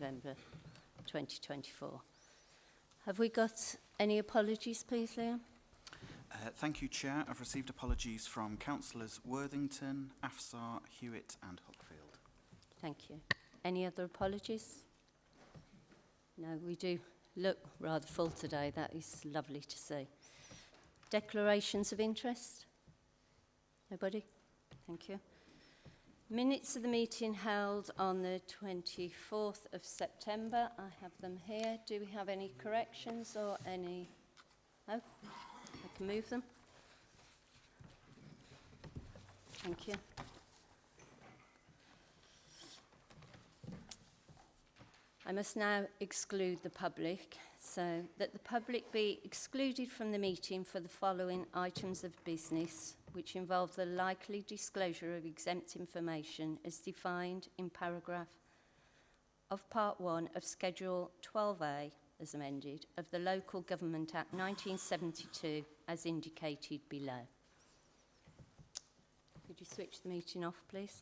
September 2024. Have we got any apologies, please, Liam? Thank you, Chair. I've received apologies from Councillors Worthington, Afsar, Hewitt and Hookfield. Thank you. Any other apologies? No, we do look rather full today. That is lovely to see. Declarations of interest? Nobody? Thank you. Minutes of the meeting held on the 24th of September. I have them here. Do we have any corrections or any... No? I can move them. Thank you. I must now exclude the public, so that the public be excluded from the meeting for the following items of business, which involve the likely disclosure of exempt information as defined in paragraph of Part 1 of Schedule 12A, as amended, of the Local Government Act 1972, as indicated below. Could you switch the meeting off, please?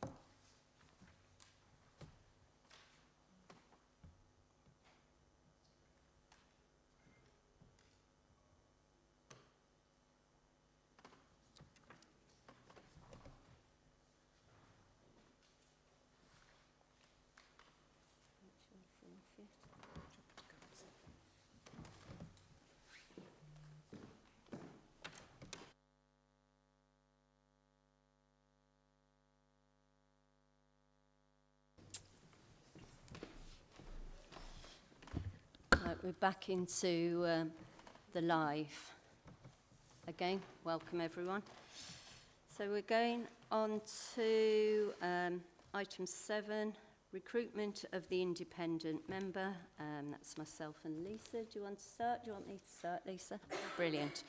Right, we're back into the live. Again, welcome everyone. So we're going on to item 7, recruitment of the independent member. That's myself and Lisa. Do you want to start? Do you want me to start, Lisa? Brilliant.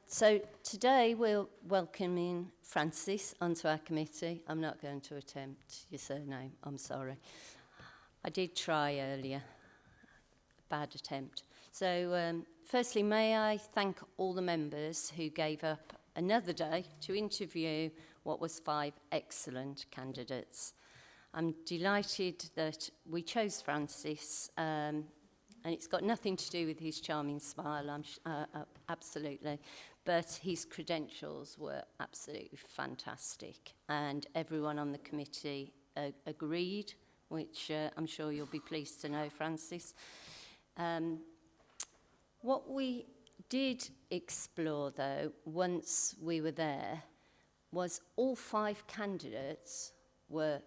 So today we're welcoming Francis onto our committee. I'm not going to attempt your surname, I'm sorry. I did try earlier. Bad attempt. So firstly, may I thank all the members who gave up another day to interview what was 5 excellent candidates. I'm delighted that we chose Francis, and it's got nothing to do with his charming smile, absolutely, but his credentials were absolutely fantastic, and everyone on the committee agreed, which I'm sure you'll be pleased to know, Francis. What we did explore, though, once we were there, was all 5 candidates were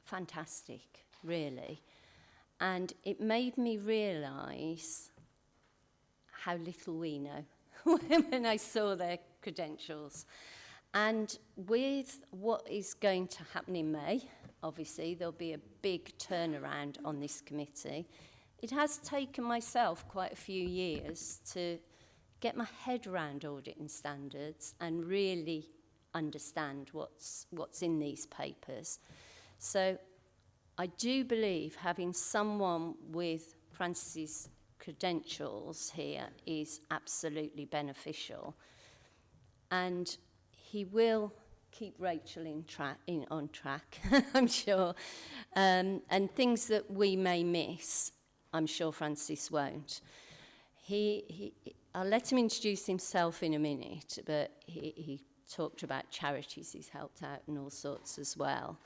fantastic, really. And it made me realise how little we know when I saw their credentials. And with what is going to happen in May, obviously, there'll be a big turnaround on this committee. It has taken myself quite a few years to get my head around audit and standards and really understand what's in these papers. So I do believe having someone with Francis's credentials here is absolutely beneficial. And he will keep Rachel on track, I'm sure. And things that we may miss, I'm sure Francis won't. I'll let him introduce himself in a minute, but he talked about charities he's helped out and all sorts as well.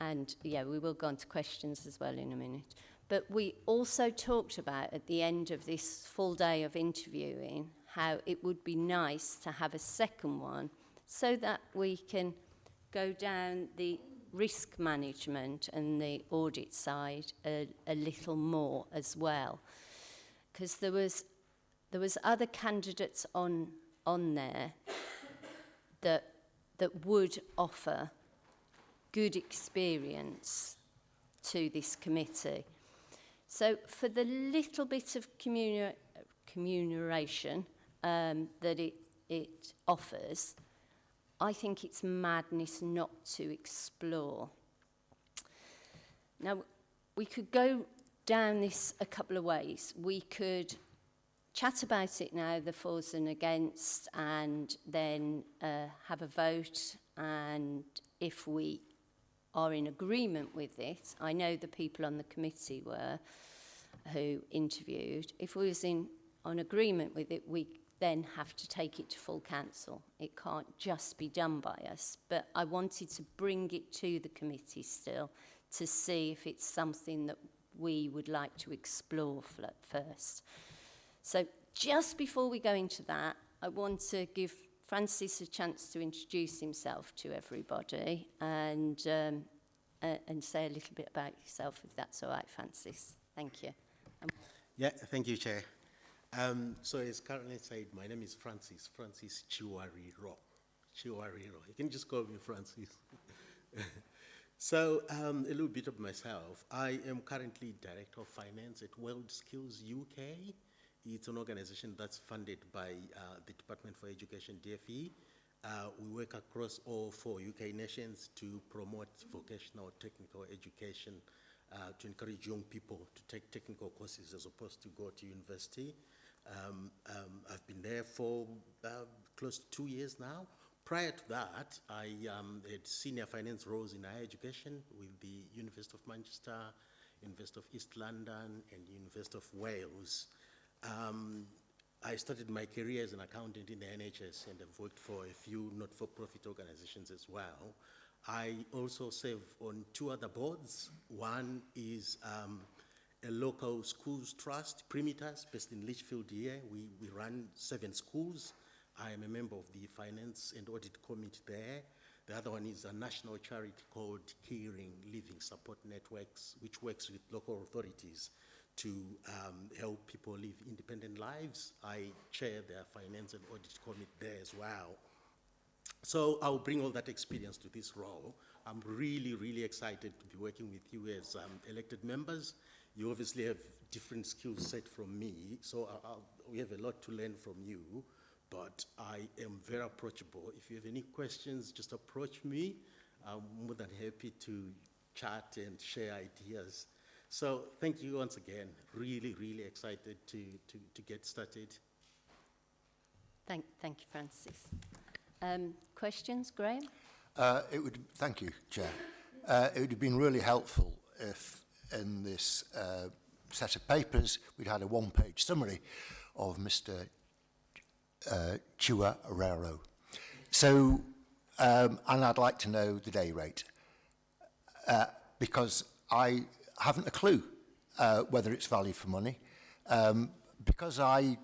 And yeah, we will go on to questions as well in a minute. But we also talked about at the end of this full day of interviewing how it would be nice to have a second one so that we can go down the risk management and the audit side a little more as well, because there was other candidates on there that would offer good experience to this committee. So for the little bit of commemoration that it offers, I think it's madness not to explore. Now, we could go down this a couple of ways. We could chat about it now, the fors and against, and then have a vote, and if we are in agreement with it, I know the people on the committee were, who interviewed, if we was on agreement with it, we then have to take it to full council. It can't just be done by us. But I wanted to bring it to the committee still to see if it's something that we would like to explore first. So just before we go into that, I want to give Francis a chance to introduce himself to everybody and say a little bit about yourself, if that's all right, Francis. Thank you. Yeah, thank you, Chair. So as currently said, my name is Francis Chiwariro. You can just call me Francis. So a little bit of myself. I am currently Director of Finance at World Skills UK. It's an organization that's funded by the Department for Education, DFE. We work across all 4 UK nations to promote vocational technical education, to encourage young people to take technical courses as opposed to go to university. I've been there for close to 2 years now. Prior to that, I had senior finance roles in higher education with the University of Manchester, University of East London, and University of Wales. I started my career as an accountant in the NHS, and I've worked for a few not-for-profit organizations as well. I also serve on 2 other boards. One is a local schools trust, Primitas, based in Lichfield here. We run 7 schools. I am a member of the Finance and Audit Committee there. The other one is a national charity called Caring Living Support Networks, which works with local authorities to help people live independent lives. I chair their Finance and Audit Committee there as well. So I'll bring all that experience to this role. I'm really, really excited to be working with you as elected members. You obviously have different skill set from me, so we have a lot to learn from you, but I am very approachable. If you have any questions, just approach me. I'm more than happy to chat and share ideas. So thank you once again. Really, really excited to get started. Thank you, Francis. Questions, Graham? Thank you, Chair. It would have been really helpful if in this set of papers we'd had a 1-page summary of Mr. Chiwariro. So, and I'd like to know the day rate, because I haven't a clue whether it's value for money. Because I'm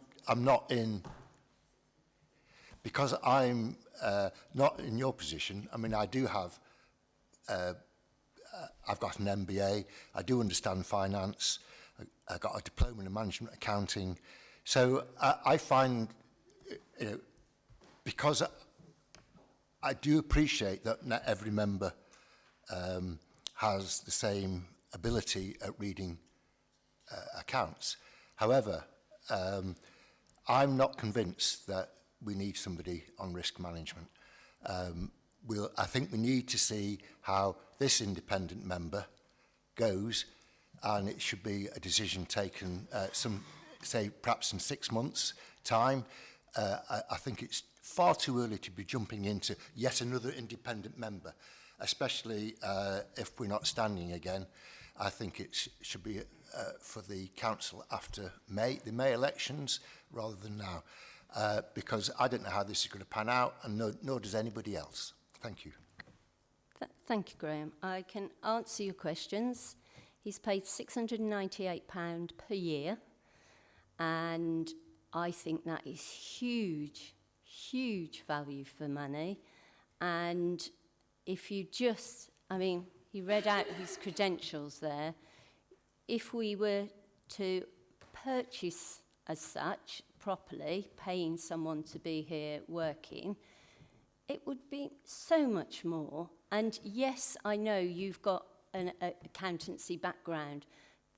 not in your position. I mean, I do have, I've got an MBA, I do understand finance, I got a diploma in management accounting. So I find, because I do appreciate that not every member has the same ability at reading accounts. However, I'm not convinced that we need somebody on risk management. I think we need to see how this independent member goes, and it should be a decision taken perhaps in 6 months' time. I think it's far too early to be jumping into yet another independent member, especially if we're not standing again. I think it should be for the council after the May elections rather than now, because I don't know how this is going to pan out, and nor does anybody else. Thank you. Thank you, Graham. I can answer your questions. He's paid £698 per year, and I think that is huge, huge value for money. And if you just, I mean, he read out his credentials there. If we were to purchase as such, properly, paying someone to be here working, it would be so much more. And yes, I know you've got an accountancy background.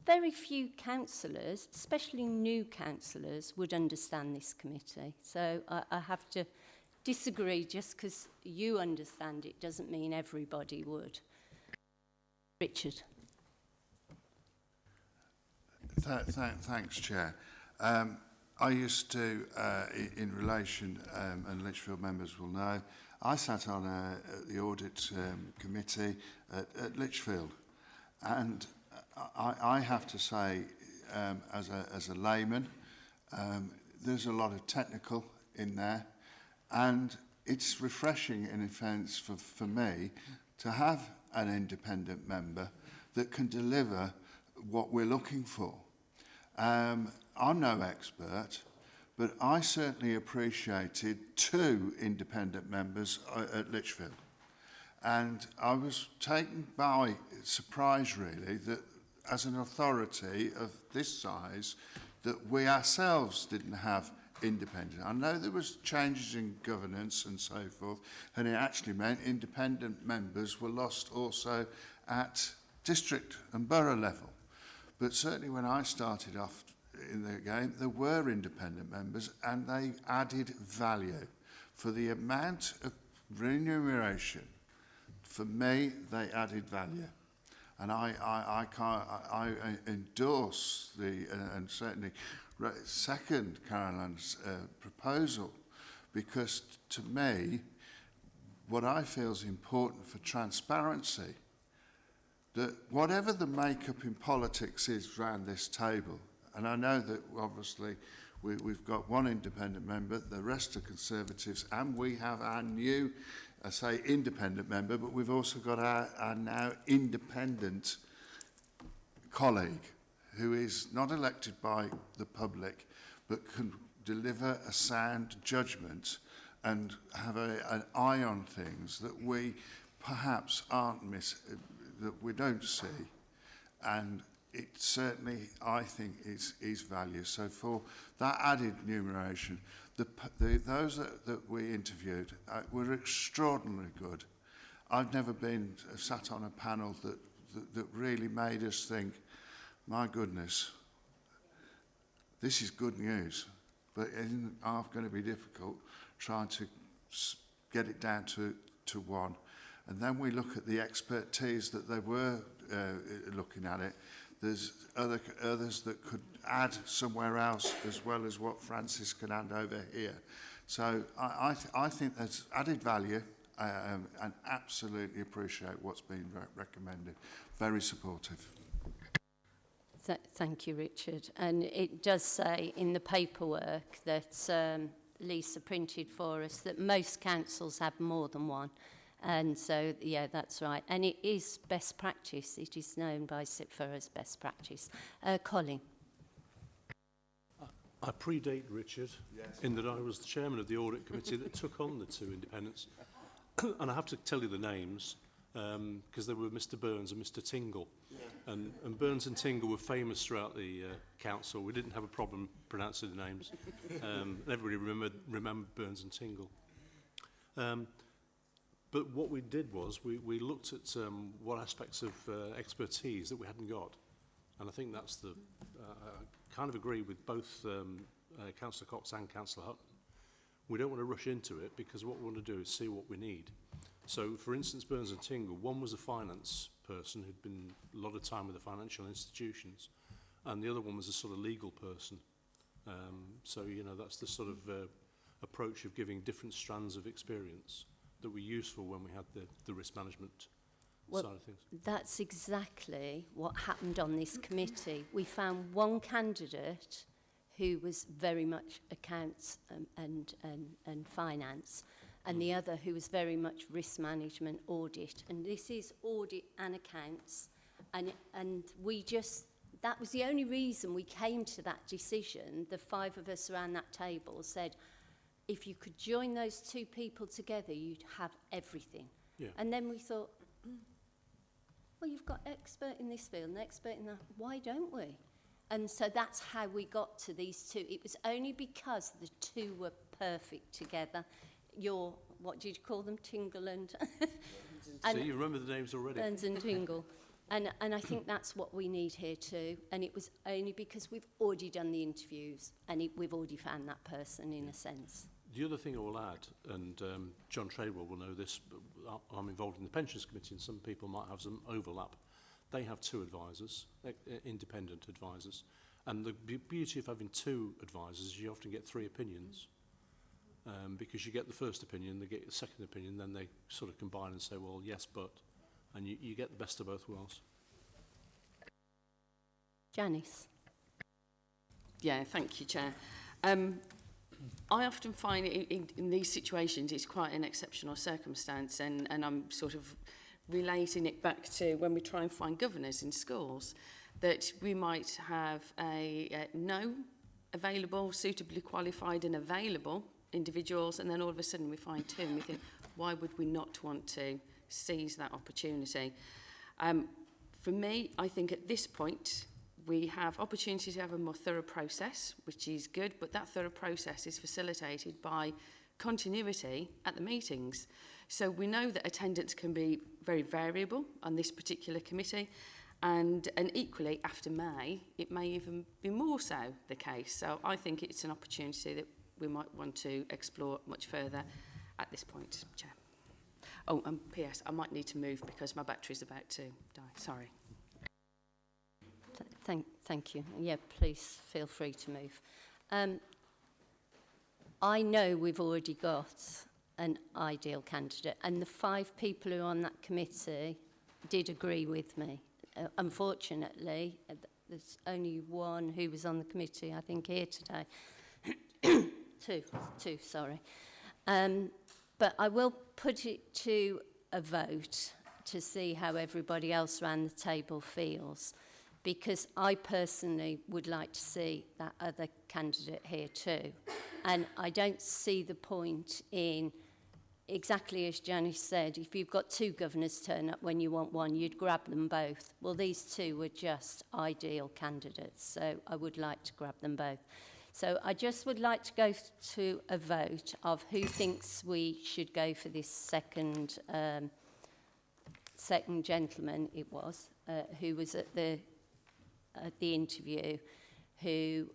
Very few councillors, especially new councillors, would understand this committee. So I have to disagree. Just because you understand it doesn't mean everybody would. Richard. Thanks, Chair. I used to, in relation, and Lichfield members will know, I sat on the audit committee at Lichfield, and I have to say, as a layman, there's a lot of technical in there, and it's refreshing in a sense for me to have an independent member that can deliver what we're looking for. I'm no expert, but I certainly appreciated 2 independent members at Lichfield. And I was taken by surprise, really, that as an authority of this size, that we ourselves didn't have independent. I know there was changes in governance and so forth, and it actually meant independent members were lost also at district and borough level. But certainly when I started off in the game, there were independent members, and they added value. For the amount of remuneration, for me, they added value. And I endorse and certainly second Caroline's proposal, because to me, what I feel is important for transparency, that whatever the makeup in politics is around this table, and I know that obviously we've got 1 independent member, the rest are Conservatives, and we have our new, I say independent member, but we've also got our now independent colleague who is not elected by the public, but can deliver a sound judgment and have an eye on things that we perhaps that we don't see. And it certainly, I think, is value. So for that added remuneration, those that we interviewed were extraordinarily good. I've never been sat on a panel that really made us think, my goodness, this is good news, but isn't going to be difficult trying to get it down to 1. And then we look at the expertise that they were looking at it. There's others that could add somewhere else as well as what Francis can add over here. So I think there's added value and absolutely appreciate what's been recommended. Very supportive. Thank you, Richard. And it does say in the paperwork that Lisa printed for us that most councils have more than 1. And so, yeah, that's right. And it is best practice. It is known by SIPFA as best practice. Colin. I predate Richard, in that I was the chairman of the audit committee that took on the 2 independents. And I have to tell you the names, because they were Mr Burns and Mr Tingle. Yeah. And Burns and Tingle were famous throughout the council. We didn't have a problem pronouncing the names. Everybody remembered Burns and Tingle. But what we did was we looked at what aspects of expertise that we hadn't got. And I think that's I kind of agree with both Councillor Cox and Councillor Hutton. We don't want to rush into it, because what we want to do is see what we need. So, for instance, Burns and Tingle, one was a finance person who'd been a lot of time with the financial institutions, and the other one was a sort of legal person. So, you know, that's the sort of approach of giving different strands of experience that were useful when we had the risk management side of things. That's exactly what happened on this committee. We found 1 candidate who was very much accounts and finance, and the other who was very much risk management, audit. And this is audit and accounts. And we just, that was the only reason we came to that decision. The 5 of us around that table said, if you could join those 2 people together, you'd have everything. Yeah. And then we thought, well, you've got expert in this field and expert in that. Why don't we? And so that's how we got to these 2. It was only because the 2 were perfect together. What did you call them? Tingle and... So you remember the names already. Burns and Tingle. And I think that's what we need here too. And it was only because we've already done the interviews and we've already found that person in a sense. The other thing I will add, and John Tradewell will know this, but I'm involved in the Pensions Committee and some people might have some overlap. They have 2 advisors, independent advisors. And the beauty of having 2 advisors is you often get 3 opinions. because you get the first opinion, they get the second opinion, then they sort of combine and say, well, yes, but, and you get the best of both worlds. Janice. Yeah, thank you, Chair. I often find in these situations it's quite an exceptional circumstance, and I'm sort of relating it back to when we try and find governors in schools, that we might have a no available, suitably qualified and available individuals, and then all of a sudden we find two and we think, why would we not want to seize that opportunity? For me, I think at this point we have opportunity to have a more thorough process, which is good, but that thorough process is facilitated by continuity at the meetings. So we know that attendance can be very variable on this particular committee, and equally after May it may even be more so the case. So I think it's an opportunity that we might want to explore much further at this point, Chair. Oh, and P.S. I might need to move because my battery's about to die. Sorry. Thank you. Yeah, please feel free to move. I know we've already got an ideal candidate, and the 5 people who are on that committee did agree with me. Unfortunately, there's only one who was on the committee, I think, here today. Two, sorry. But I will put it to a vote to see how everybody else around the table feels, because I personally would like to see that other candidate here too. And I don't see the point in, exactly as Janice said, if you've got 2 governors turn up when you want one, you'd grab them both. Well, these 2 were just ideal candidates, so I would like to grab them both. So I just would like to go to a vote of who thinks we should go for this second gentleman, it was, who was at the interview, who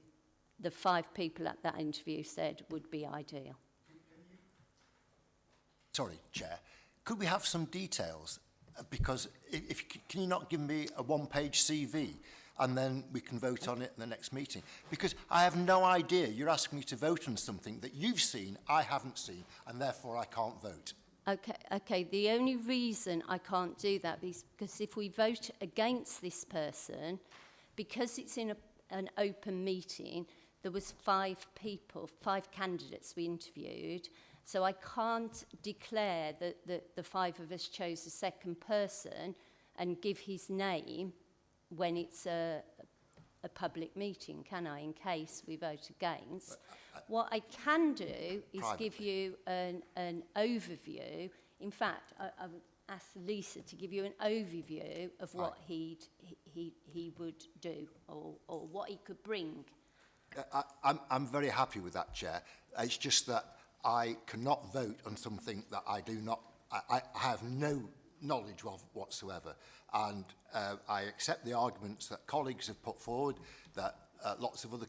the 5 people at that interview said would be ideal. Sorry, Chair. Could we have some details? Because can you not give me a 1-page CV and then we can vote on it in the next meeting? Because I have no idea. You're asking me to vote on something that you've seen, I haven't seen, and therefore I can't vote. Okay. The only reason I can't do that is because if we vote against this person, because it's in an open meeting, there was 5 candidates we interviewed. So I can't declare that the 5 of us chose a second person and give his name when it's a public meeting, can I, in case we vote against? What I can do is give you an overview. In fact, I would ask Lisa to give you an overview of what he would do or what he could bring. I'm very happy with that, Chair. It's just that I cannot vote on something that I have no knowledge of whatsoever. And I accept the arguments that colleagues have put forward, that lots of other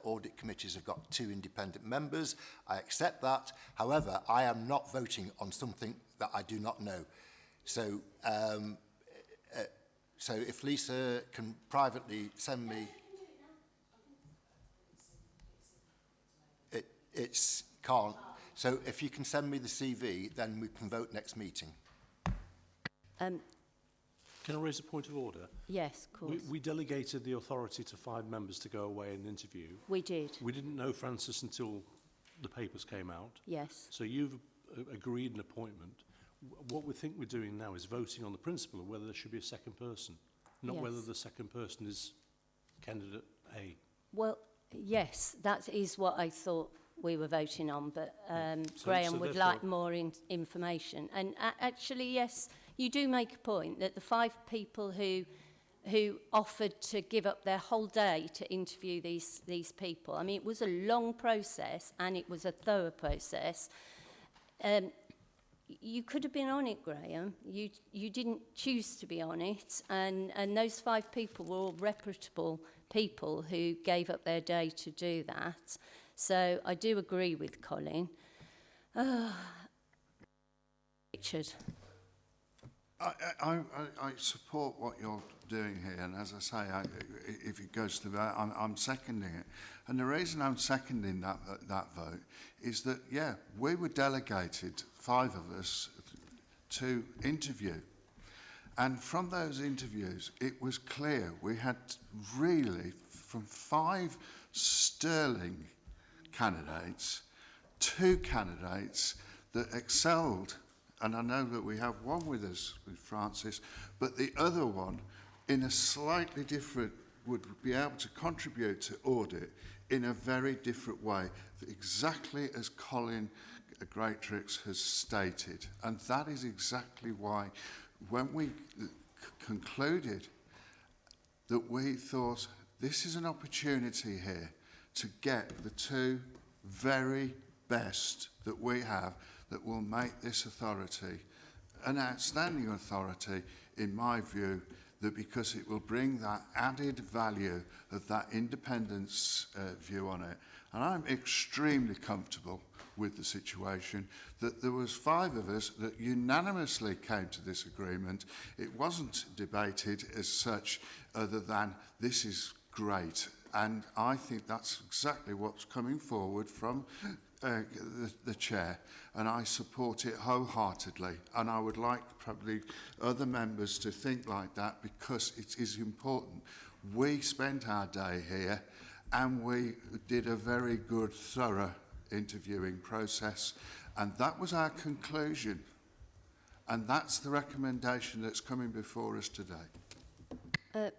audit committees have got 2 independent members. I accept that. However, I am not voting on something that I do not know. So, so if Lisa can privately send me... It's can't. So if you can send me the CV, then we can vote next meeting. Can I raise a point of order? Yes, of course. We delegated the authority to 5 members to go away and interview. We did. We didn't know Francis until the papers came out. Yes. So you've agreed an appointment. What we think we're doing now is voting on the principle of whether there should be a second person, not whether the second person is candidate A. Well, yes, that is what I thought we were voting on, but Graham would like more information. And actually, yes, you do make a point that the 5 people who offered to give up their whole day to interview these people, I mean, it was a long process and it was a thorough process. You could have been on it, Graham. You didn't choose to be on it, and those 5 people were all reputable people who gave up their day to do that. So I do agree with Colin. Richard. I support what you're doing here, and as I say, if it goes to that, I'm seconding it. And the reason I'm seconding that vote is that, yeah, we were delegated, 5 of us, to interview. And from those interviews, it was clear we had really, from 5 sterling candidates, 2 candidates that excelled. And I know that we have one with us, with Francis, but the other one, in a slightly different, would be able to contribute to audit in a very different way, exactly as Colin Greatrix has stated. And that is exactly why, when we concluded that we thought this is an opportunity here to get the 2 very best that we have that will make this authority an outstanding authority, in my view, that because it will bring that added value of that independence view on it. And I'm extremely comfortable with the situation that there was 5 of us that unanimously came to this agreement. It wasn't debated as such, other than this is great. And I think that's exactly what's coming forward from the chair, and I support it wholeheartedly. And I would like probably other members to think like that, because it is important. We spent our day here and we did a very good, thorough interviewing process, and that was our conclusion, and that's the recommendation that's coming before us today.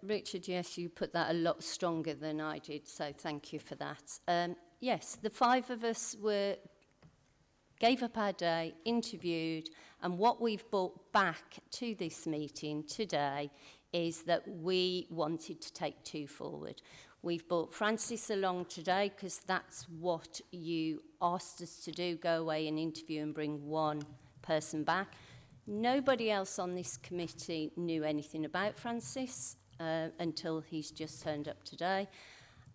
Richard, yes, you put that a lot stronger than I did, so thank you for that. Yes, the 5 of us gave up our day, interviewed, and what we've brought back to this meeting today is that we wanted to take 2 forward. We've brought Francis along today because that's what you asked us to do, go away and interview and bring 1 person back. Nobody else on this committee knew anything about Francis until he's just turned up today.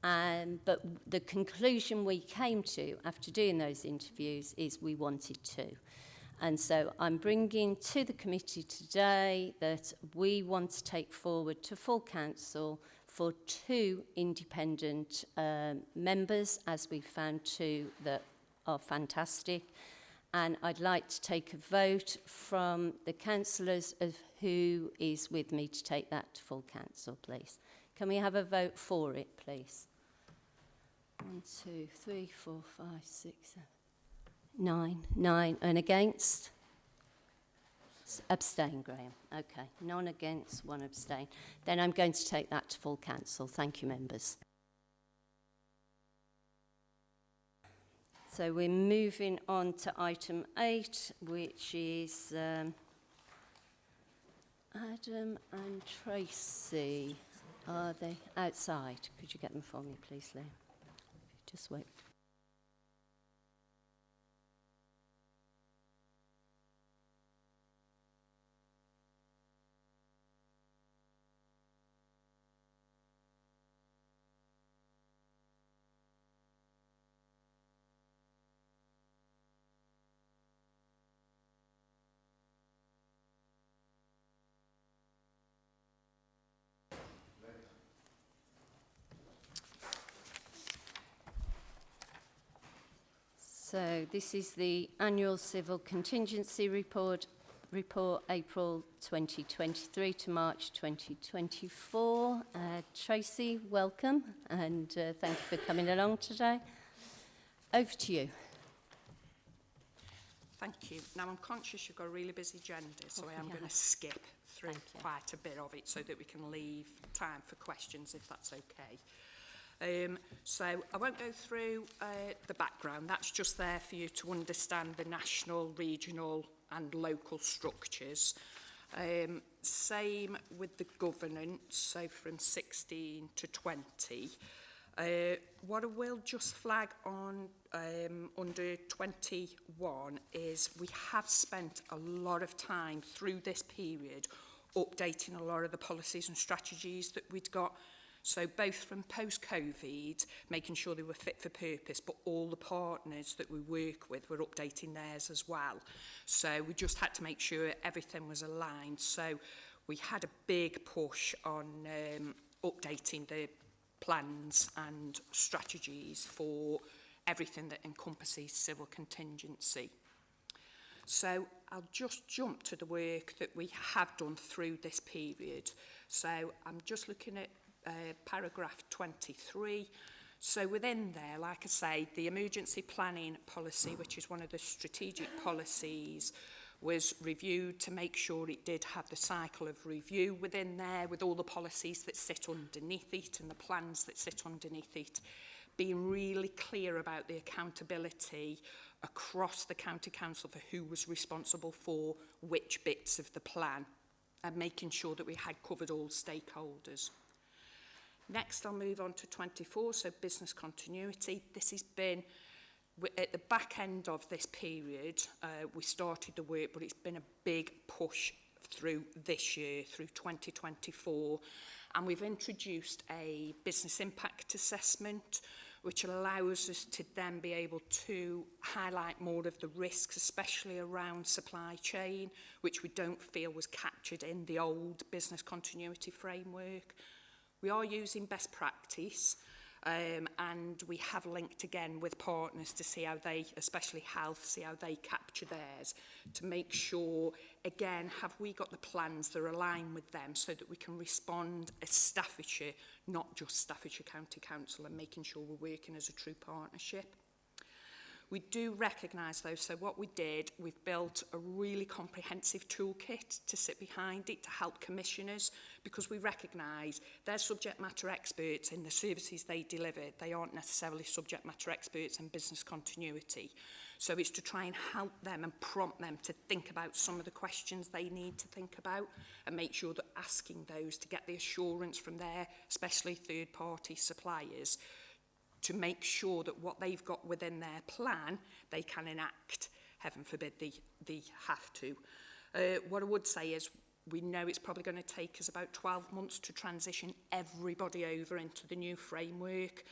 But the conclusion we came to after doing those interviews is we wanted 2. And so I'm bringing to the committee today that we want to take forward to full council for 2 independent members, as we found 2 that are fantastic. And I'd like to take a vote from the councillors of who is with me to take that to full council, please. Can we have a vote for it, please? 1, 2, 3, 4, 5, 6, 7, 9. And against? Abstain, Graham. Okay, none against, 1 abstain. Then I'm going to take that to full council. Thank you, members. So we're moving on to item 8, which is Adam and Tracy. Are they outside? Could you get them for me, please, Liam? Just wait. So this is the annual civil contingency report April 2023 to March 2024. Tracy, welcome, and thank you for coming along today. Over to you. Thank you. Now, I'm conscious you've got a really busy agenda, so I am going to skip through quite a bit of it so that we can leave time for questions, if that's okay. So I won't go through the background. That's just there for you to understand the national, regional and local structures. Same with the governance, so from 16 to 20. What I will just flag on under 21 is we have spent a lot of time through this period updating a lot of the policies and strategies that we'd got. So both from post-COVID, making sure they were fit for purpose, but all the partners that we work with were updating theirs as well. So we just had to make sure everything was aligned. So we had a big push on updating the plans and strategies for everything that encompasses civil contingency. So I'll just jump to the work that we have done through this period. So I'm just looking at paragraph 23. So within there, like I say, the emergency planning policy, which is one of the strategic policies, was reviewed to make sure it did have the cycle of review within there, with all the policies that sit underneath it and the plans that sit underneath it, being really clear about the accountability across the county council for who was responsible for which bits of the plan, and making sure that we had covered all stakeholders. Next, I'll move on to 24, so business continuity. This has been, at the back end of this period, we started the work, but it's been a big push through this year, through 2024. And we've introduced a business impact assessment, which allows us to then be able to highlight more of the risks, especially around supply chain, which we don't feel was captured in the old business continuity framework. We are using best practice, and we have linked again with partners to see how they, especially health, see how they capture theirs, to make sure, again, have we got the plans that are aligned with them so that we can respond as Staffordshire, not just Staffordshire County Council, and making sure we're working as a true partnership. We do recognise though, so what we did, we've built a really comprehensive toolkit to sit behind it to help commissioners, because we recognise they're subject matter experts in the services they deliver. They aren't necessarily subject matter experts in business continuity. So it's to try and help them and prompt them to think about some of the questions they need to think about, and make sure that asking those to get the assurance from their, especially third-party suppliers, to make sure that what they've got within their plan, they can enact. Heaven forbid they have to. What I would say is, we know it's probably going to take us about 12 months to transition everybody over into the new framework.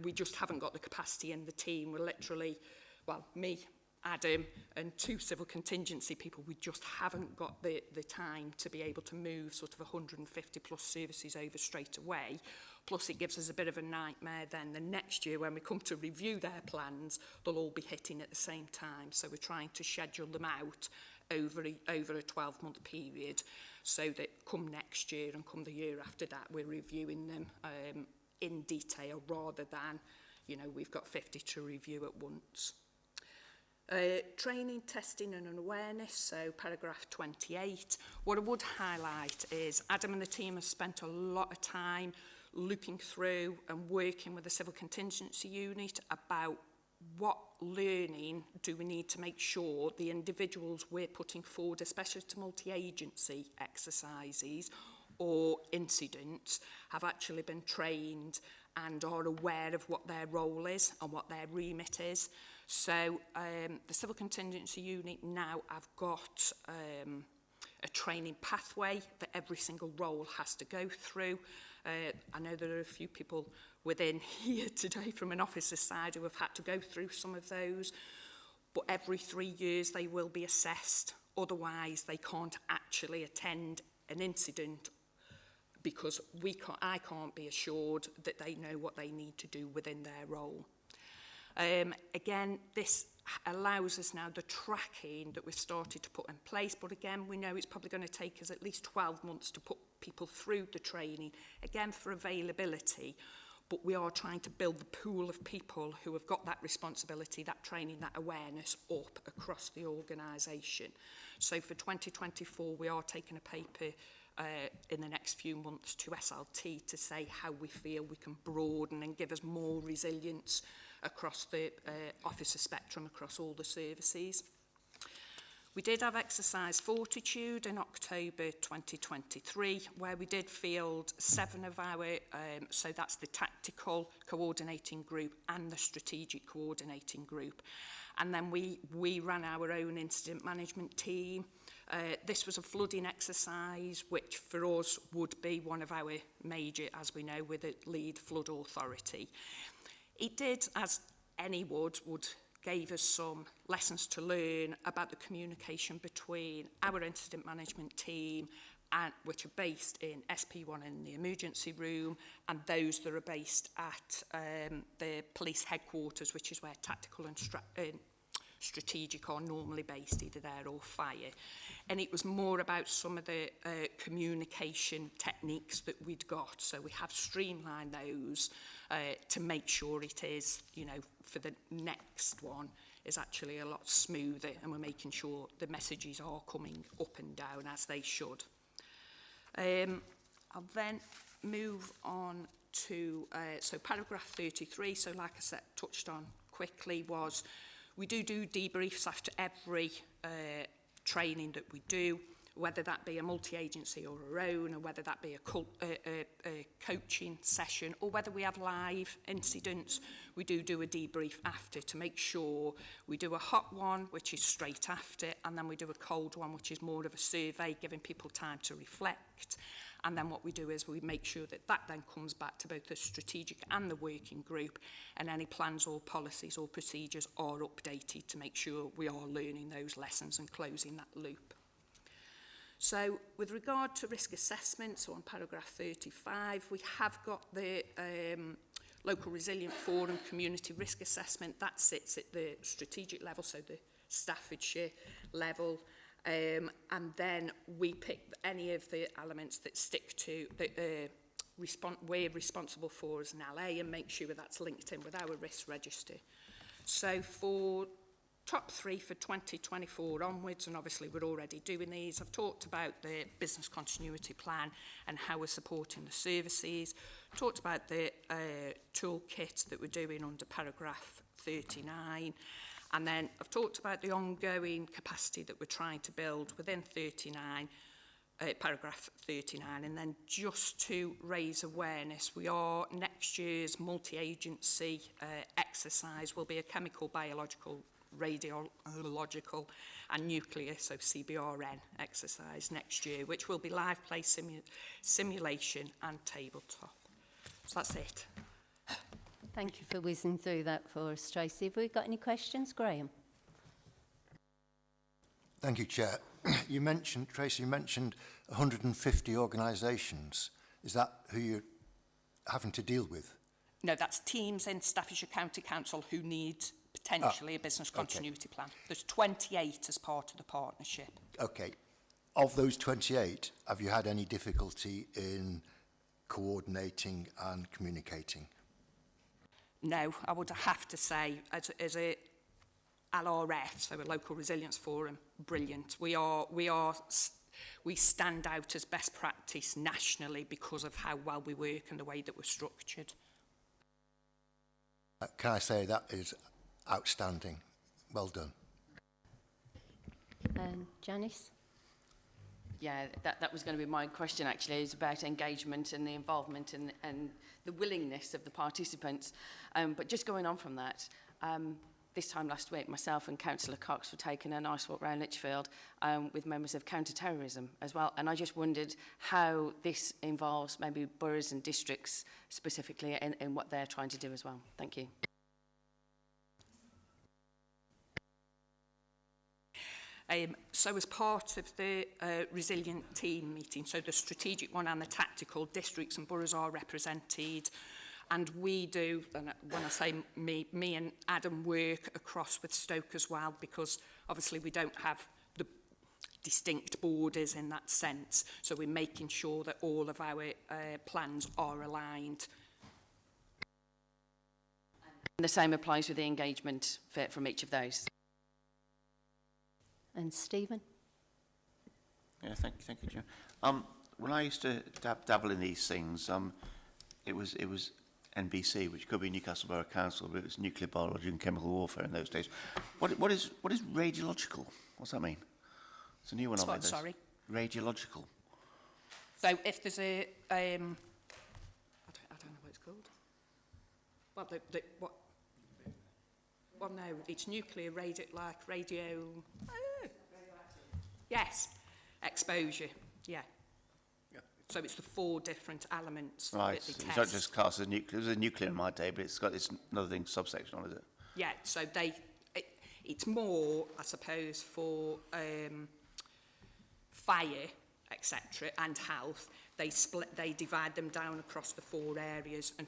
We just haven't got the capacity in the team. We're literally, well, me, Adam, and 2 civil contingency people, we just haven't got the time to be able to move sort of 150 plus services over straight away. Plus it gives us a bit of a nightmare then the next year when we come to review their plans, they'll all be hitting at the same time. So we're trying to schedule them out over a 12-month period, so that come next year and come the year after that, we're reviewing them in detail, rather than, you know, we've got 50 to review at once. Training, testing and awareness, so paragraph 28. What I would highlight is Adam and the team have spent a lot of time looking through and working with the civil contingency unit about what learning do we need to make sure the individuals we're putting forward, especially to multi-agency exercises or incidents, have actually been trained and are aware of what their role is and what their remit is. So the civil contingency unit now have got a training pathway that every single role has to go through. I know there are a few people within here today from an officer's side who have had to go through some of those, but every 3 years they will be assessed. Otherwise, they can't actually attend an incident, because I can't be assured that they know what they need to do within their role. Again, this allows us now the tracking that we've started to put in place, but again, we know it's probably going to take us at least 12 months to put people through the training, again for availability, but we are trying to build the pool of people who have got that responsibility, that training, that awareness up across the organisation. So for 2024, we are taking a paper in the next few months to SLT to say how we feel we can broaden and give us more resilience across the officer spectrum, across all the services. We did have exercise Fortitude in October 2023, where we did field 7 of our, so that's the tactical coordinating group and the strategic coordinating group. And then we ran our own incident management team. This was a flooding exercise, which for us would be one of our major, as we know, with a lead flood authority. It did, as any would gave us some lessons to learn about the communication between our incident management team, and which are based in SP1 in the emergency room, and those that are based at the police headquarters, which is where tactical and strategic are normally based, either there or fire. And it was more about some of the communication techniques that we'd got. So we have streamlined those to make sure it is, you know, for the next one is actually a lot smoother, and we're making sure the messages are coming up and down as they should. I'll then move on to, so paragraph 33, so like I said, touched on quickly, was we do debriefs after every training that we do, whether that be a multi-agency or our own, or whether that be a coaching session, or whether we have live incidents, we do a debrief after to make sure we do a hot one, which is straight after, and then we do a cold one, which is more of a survey, giving people time to reflect. And then what we do is we make sure that that then comes back to both the strategic and the working group, and any plans or policies or procedures are updated to make sure we are learning those lessons and closing that loop. So with regard to risk assessment, so on paragraph 35, we have got the Local Resilient Forum Community Risk Assessment. That sits at the strategic level, so the Staffordshire level. And then we pick any of the elements that stick to that we're responsible for as an LA, and make sure that's linked in with our risk register. So for top 3 for 2024 onwards, and obviously we're already doing these, I've talked about the business continuity plan and how we're supporting the services, talked about the toolkit that we're doing under paragraph 39, and then I've talked about the ongoing capacity that we're trying to build within 39, paragraph 39, and then just to raise awareness, we are, next year's multi-agency exercise will be a chemical, biological, radiological and nuclear, so CBRN exercise next year, which will be live play simulation and tabletop. So that's it. Thank you for whizzing through that for us, Tracy. Have we got any questions? Graham? Thank you, Chair. You mentioned, Tracy, you mentioned 150 organisations. Is that who you're having to deal with? No, that's teams in Staffordshire County Council who need potentially a business continuity plan. There's 28 as part of the partnership. Okay. Of those 28, have you had any difficulty in coordinating and communicating? No, I would have to say, as a LRF, so a Local Resilience Forum, brilliant. We stand out as best practice nationally because of how well we work and the way that we're structured. Can I say that is outstanding? Well done. Janice? Yeah, that was going to be my question, actually, is about engagement and the involvement and the willingness of the participants. But just going on from that, this time last week, myself and Councillor Cox were taking a nice walk around Lichfield with members of counter-terrorism as well. And I just wondered how this involves maybe boroughs and districts specifically in what they're trying to do as well. Thank you. So as part of the resilient team meeting, so the strategic one and the tactical, districts and boroughs are represented, and we do, and when I say me and Adam work across with Stoke as well, because obviously we don't have the distinct borders in that sense, so we're making sure that all of our plans are aligned. And the same applies with the engagement from each of those. And Stephen? Yeah, thank you, Jim. When I used to dabble in these things, it was NBC, which could be Newcastle Borough Council, but it was nuclear biology and chemical warfare in those days. What is radiological? What's that mean? It's a new one on me. Sorry? Radiological. So if there's a, I don't know what it's called. Well, well, no, it's nuclear, radio. Yes, exposure, yeah. So it's the 4 different elements Right, that they it's test. not just classed as nuclear. It was a nuclear in my day, but it's got this another thing, subsection on, is it? Yeah, so It's more, I suppose, for fire, etc., and health. They divide them down across the 4 areas, and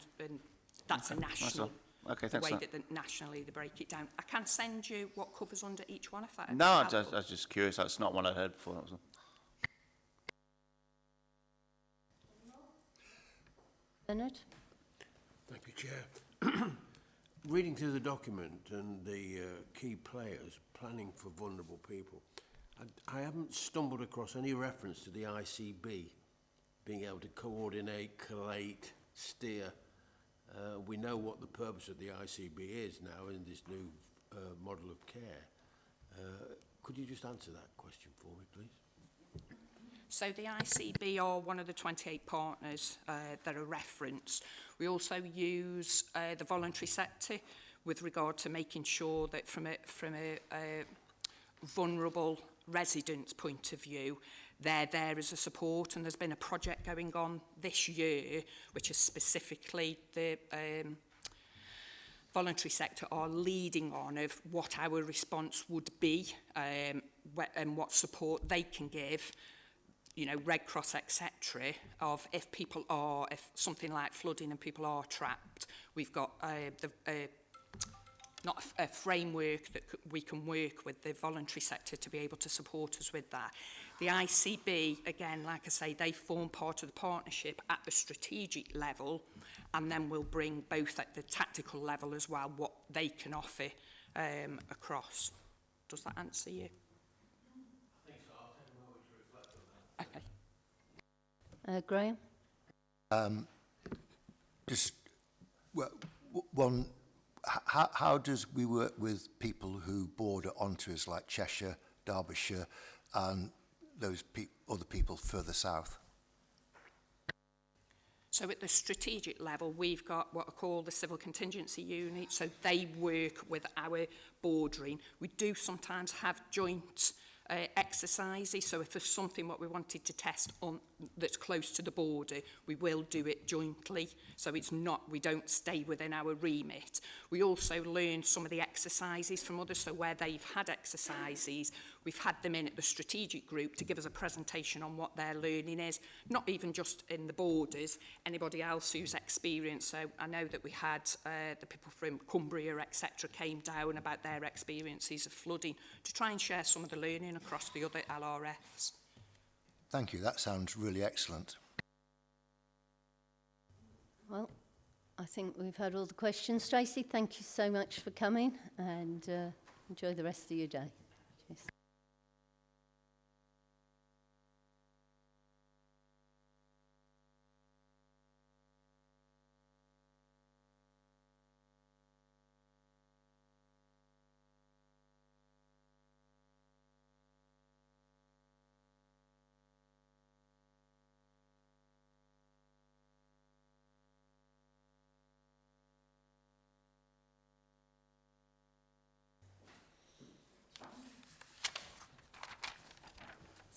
that's Okay, a national. Okay, The thanks. way that nationally they break it down. I can send you what covers under each one if that. No, I helpful. was just curious. That's not one I'd heard before. That was all. Bernard? Thank you, Chair. Reading through the document and the key players planning for vulnerable people, I haven't stumbled across any reference to the ICB being able to coordinate, collate, steer. We know what the purpose of the ICB is now in this new model of care. Could you just answer that question for me, please? So the ICB are one of the 28 partners that are referenced. We also use the voluntary sector with regard to making sure that from a vulnerable residents' point of view, they're there as a support, and there's been a project going on this year which is specifically the voluntary sector are leading on of what our response would be and what support they can give, you know, Red Cross, etc., of if something like flooding and people are trapped, we've got not a framework that we can work with the voluntary sector to be able to support us with that. The ICB, again, like I say, they form part of the partnership at the strategic level, and then we'll bring both at the tactical level as well what they can offer across. Does that answer you? I think so. I'll take a moment to reflect on that. Okay. Graham? Just one. How does we work with people who border onto us, like Cheshire, Derbyshire, and those other people further south? So at the strategic level, we've got what are called the Civil Contingency Unit. So they work with our bordering. We do sometimes have joint exercises. So if there's something what we wanted to test on that's close to the border, we will do it jointly. So it's not, we don't stay within our remit. We also learn some of the exercises from others. So where they've had exercises, we've had them in at the strategic group to give us a presentation on what their learning is, not even just in the borders, anybody else who's experienced. So I know that we had the people from Cumbria, etc., came down about their experiences of flooding to try and share some of the learning across the other LRFs. Thank you. That sounds really excellent. Well, I think we've had all the questions. Stacey, thank you so much for coming, and enjoy the rest of your day. Cheers.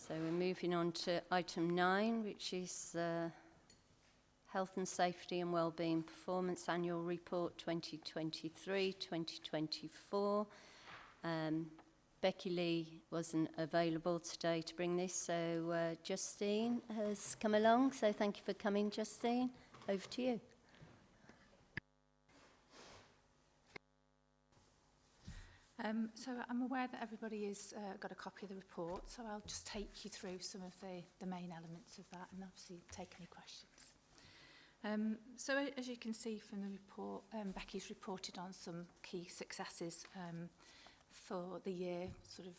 So we're moving on to item 9, which is Health and Safety and Wellbeing Performance Annual Report 2023-2024. Becky Lee wasn't available today to bring this, so Justine has come along. So thank you for coming, Justine. Over to you. So I'm aware that everybody has got a copy of the report, so I'll just take you through some of the main elements of that and obviously take any questions. So as you can see from the report, Becky's reported on some key successes for the year, sort of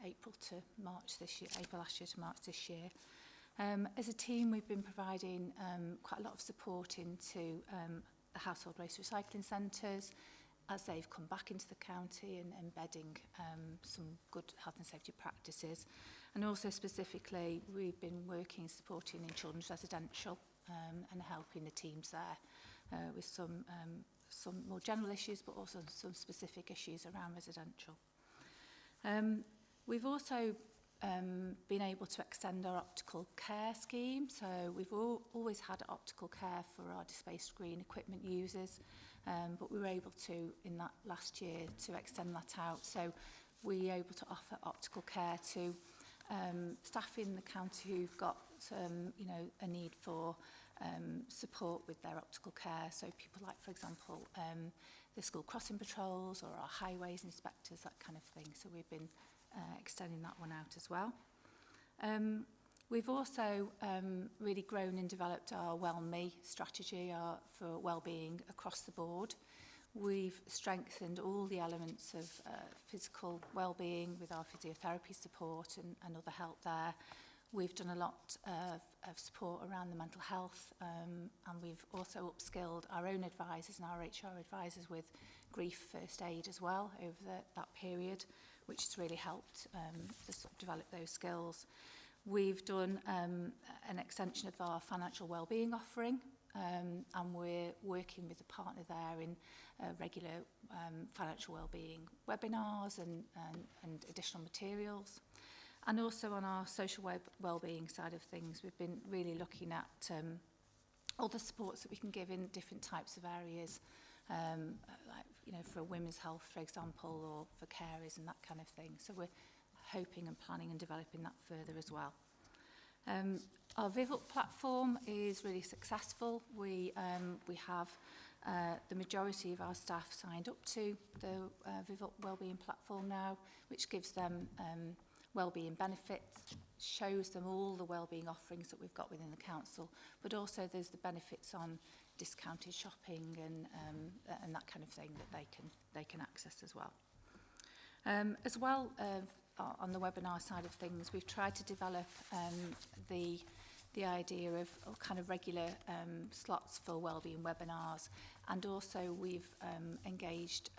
April to March this year, April last year to March this year. As a team, we've been providing quite a lot of support into the household waste recycling centres, as they've come back into the county and embedding some good health and safety practices. And also specifically, we've been working, supporting in children's residential and helping the teams there with some more general issues, but also some specific issues around residential. We've also been able to extend our optical care scheme. So we've always had optical care for our display screen equipment users, but we were able to, in that last year, to extend that out. So we're able to offer optical care to staff in the county who've got you know, a need for support with their optical care. So people like, for example, the school crossing patrols or our highways inspectors, that kind of thing. So we've been extending that one out as well. We've also really grown and developed our WellMe strategy for wellbeing across the board. We've strengthened all the elements of physical wellbeing with our physiotherapy support and other help there. We've done a lot of support around the mental health, and we've also upskilled our own advisors and our HR advisors with grief first aid as well over that period, which has really helped to sort of develop those skills. We've done an extension of our financial wellbeing offering, and we're working with a partner there in regular financial wellbeing webinars and additional materials. And also on our social wellbeing side of things, we've been really looking at all the supports that we can give in different types of areas, like, you know, for women's health, for example, or for carers and that kind of thing. So we're hoping and planning and developing that further as well. Our VivUp platform is really successful. We have the majority of our staff signed up to the VivUp wellbeing platform now, which gives them wellbeing benefits, shows them all the wellbeing offerings that we've got within the council, but also there's the benefits on discounted shopping and that kind of thing that they can access as well. As well, on the webinar side of things, we've tried to develop the idea of kind of regular slots for wellbeing webinars, and also we've engaged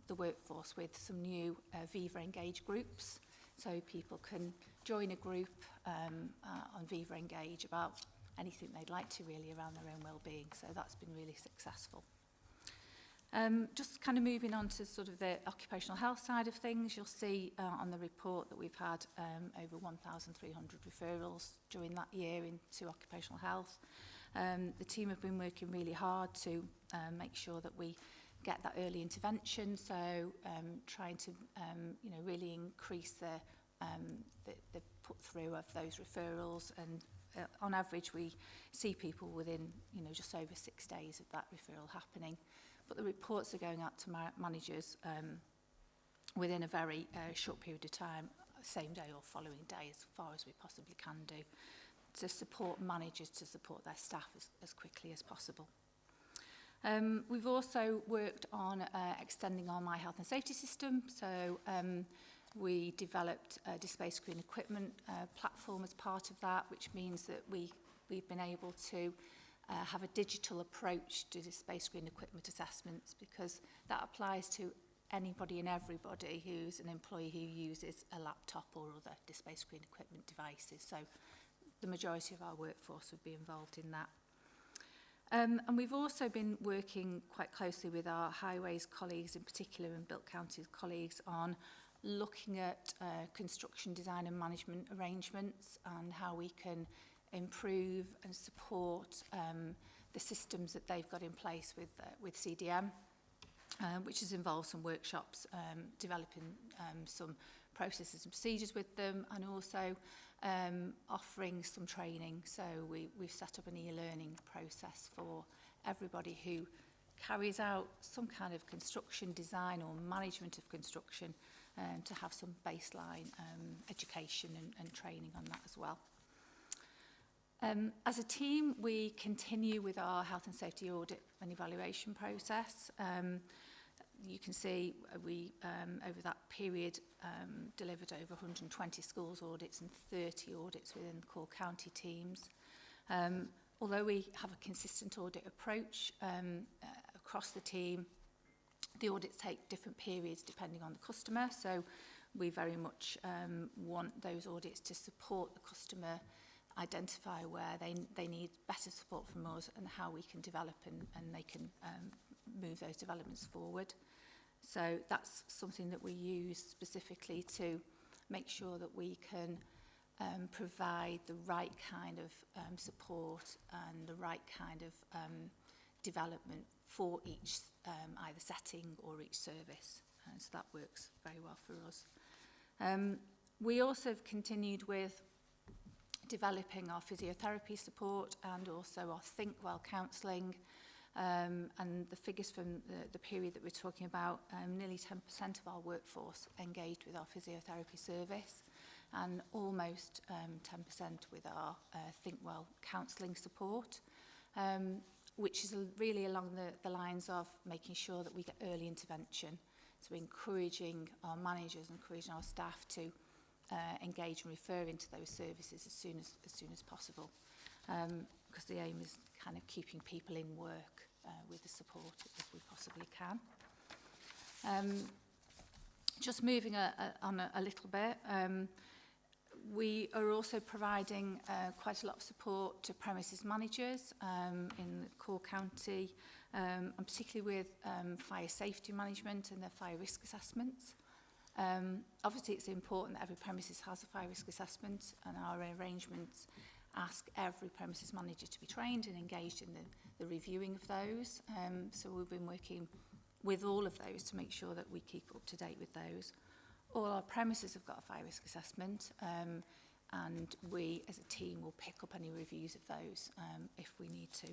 the workforce with some new Viva Engage groups, so people can join a group on Viva Engage about anything they'd like to really around their own wellbeing. So that's been really successful. Just kind of moving on to sort of the occupational health side of things, you'll see on the report that we've had over 1,300 referrals during that year into occupational health. The team have been working really hard to make sure that we get that early intervention, so trying to you know, really increase the put through of those referrals, and on average we see people within, you know, just over 6 days of that referral happening. But the reports are going out to managers within a very short period of time, same day or following day, as far as we possibly can do, to support managers to support their staff as quickly as possible. We've also worked on extending our My Health and Safety system. So we developed a display screen equipment platform as part of that, which means that we've been able to have a digital approach to display screen equipment assessments, because that applies to anybody and everybody who's an employee who uses a laptop or other display screen equipment devices. So the majority of our workforce would be involved in that. And we've also been working quite closely with our highways colleagues in particular and Built Counties colleagues on looking at construction design and management arrangements and how we can improve and support the systems that they've got in place with CDM, which has involved some workshops, developing some processes and procedures with them, and also offering some training. So we've set up an e-learning process for everybody who carries out some kind of construction design or management of construction, to have some baseline education and training on that as well. As a team, we continue with our health and safety audit and evaluation process. You can see we, over that period, delivered over 120 schools audits and 30 audits within the core county teams. Although we have a consistent audit approach across the team, the audits take different periods depending on the customer. So we very much want those audits to support the customer, identify where they need better support from us and how we can develop and they can move those developments forward. So that's something that we use specifically to make sure that we can provide the right kind of support and the right kind of development for each either setting or each service. So that works very well for us. We also have continued with developing our physiotherapy support and also our Think Well counselling. And the figures from the period that we're talking about, nearly 10% of our workforce engaged with our physiotherapy service, and almost 10% with our Think Well counselling support, which is really along the lines of making sure that we get early intervention. So encouraging our managers, encouraging our staff to engage and refer into those services as soon as possible, because the aim is kind of keeping people in work with the support if we possibly can. Just moving on a little bit, we are also providing quite a lot of support to premises managers in the core county, and particularly with fire safety management and their fire risk assessments. Obviously, it's important that every premises has a fire risk assessment, and our arrangements ask every premises manager to be trained and engaged in the reviewing of those. So we've been working with all of those to make sure that we keep up to date with those. All our premises have got a fire risk assessment, and we as a team will pick up any reviews of those if we need to,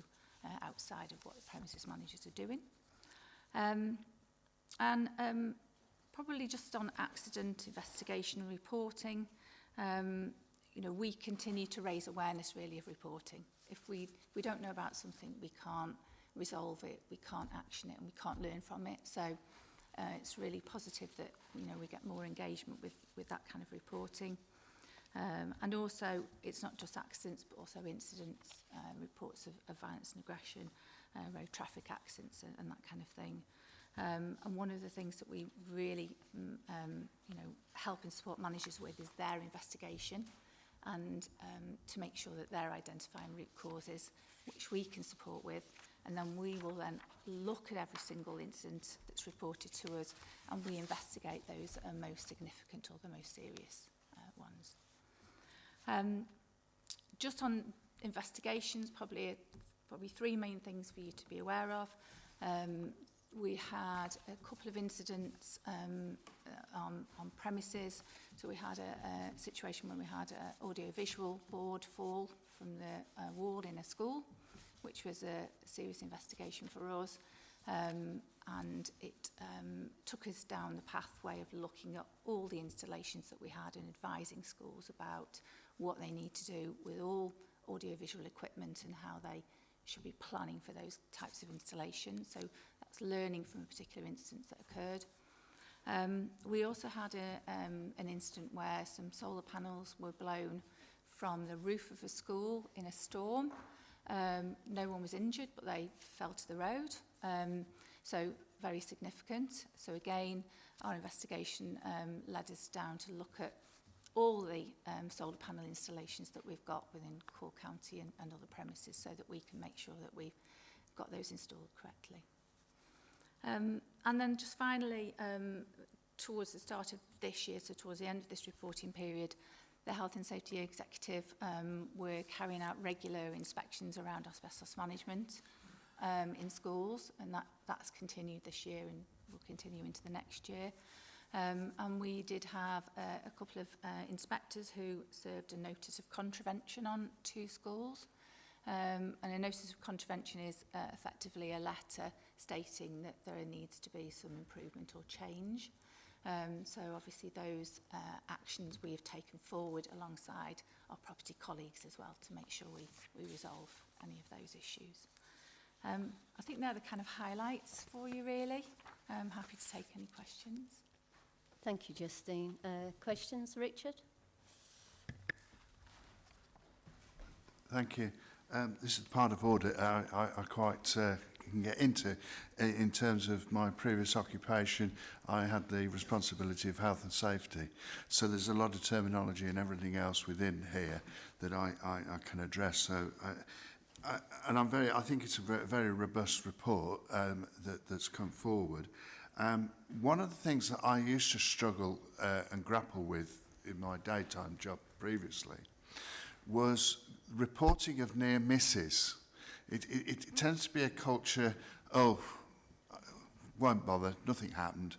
outside of what the premises managers are doing. Probably just on accident investigation and reporting, you know, we continue to raise awareness really of reporting. If we don't know about something, we can't resolve it, we can't action it, and we can't learn from it. So it's really positive that, you know, we get more engagement with that kind of reporting. And also, it's not just accidents, but also incidents, reports of violence and aggression, road traffic accidents and that kind of thing. And one of the things that we really, you know, help and support managers with is their investigation, and to make sure that they're identifying root causes, which we can support with, and then we will then look at every single incident that's reported to us, and we investigate those that are most significant or the most serious ones. Just on investigations, probably three main things for you to be aware of. We had a couple of incidents on premises. So we had a situation when we had an audio-visual board fall from the wall in a school, which was a serious investigation for us. And it took us down the pathway of looking at all the installations that we had and advising schools about what they need to do with all audio-visual equipment and how they should be planning for those types of installations. So that's learning from a particular instance that occurred. We also had an incident where some solar panels were blown from the roof of a school in a storm. No one was injured, but they fell to the road. So very significant. So again, our investigation led us down to look at all the solar panel installations that we've got within Core County and other premises, so that we can make sure that we've got those installed correctly. And then just finally, towards the start of this year, so towards the end of this reporting period, the Health and Safety Executive were carrying out regular inspections around asbestos management in schools, and that's continued this year and will continue into the next year. And we did have a couple of inspectors who served a notice of contravention on 2 schools. And a notice of contravention is effectively a letter stating that there needs to be some improvement or change. So obviously those actions we have taken forward alongside our property colleagues as well to make sure we resolve any of those issues. I think they're the kind of highlights for you, really. I'm happy to take any questions. Thank you, Justine. Questions, Richard? Thank you. This is part of audit I quite can get into. In terms of my previous occupation, I had the responsibility of health and safety. So there's a lot of terminology and everything else within here that I can address. So, I think it's a very robust report that's come forward. One of the things that I used to struggle and grapple with in my daytime job previously, was reporting of near misses. It tends to be a culture, oh, won't bother, nothing happened.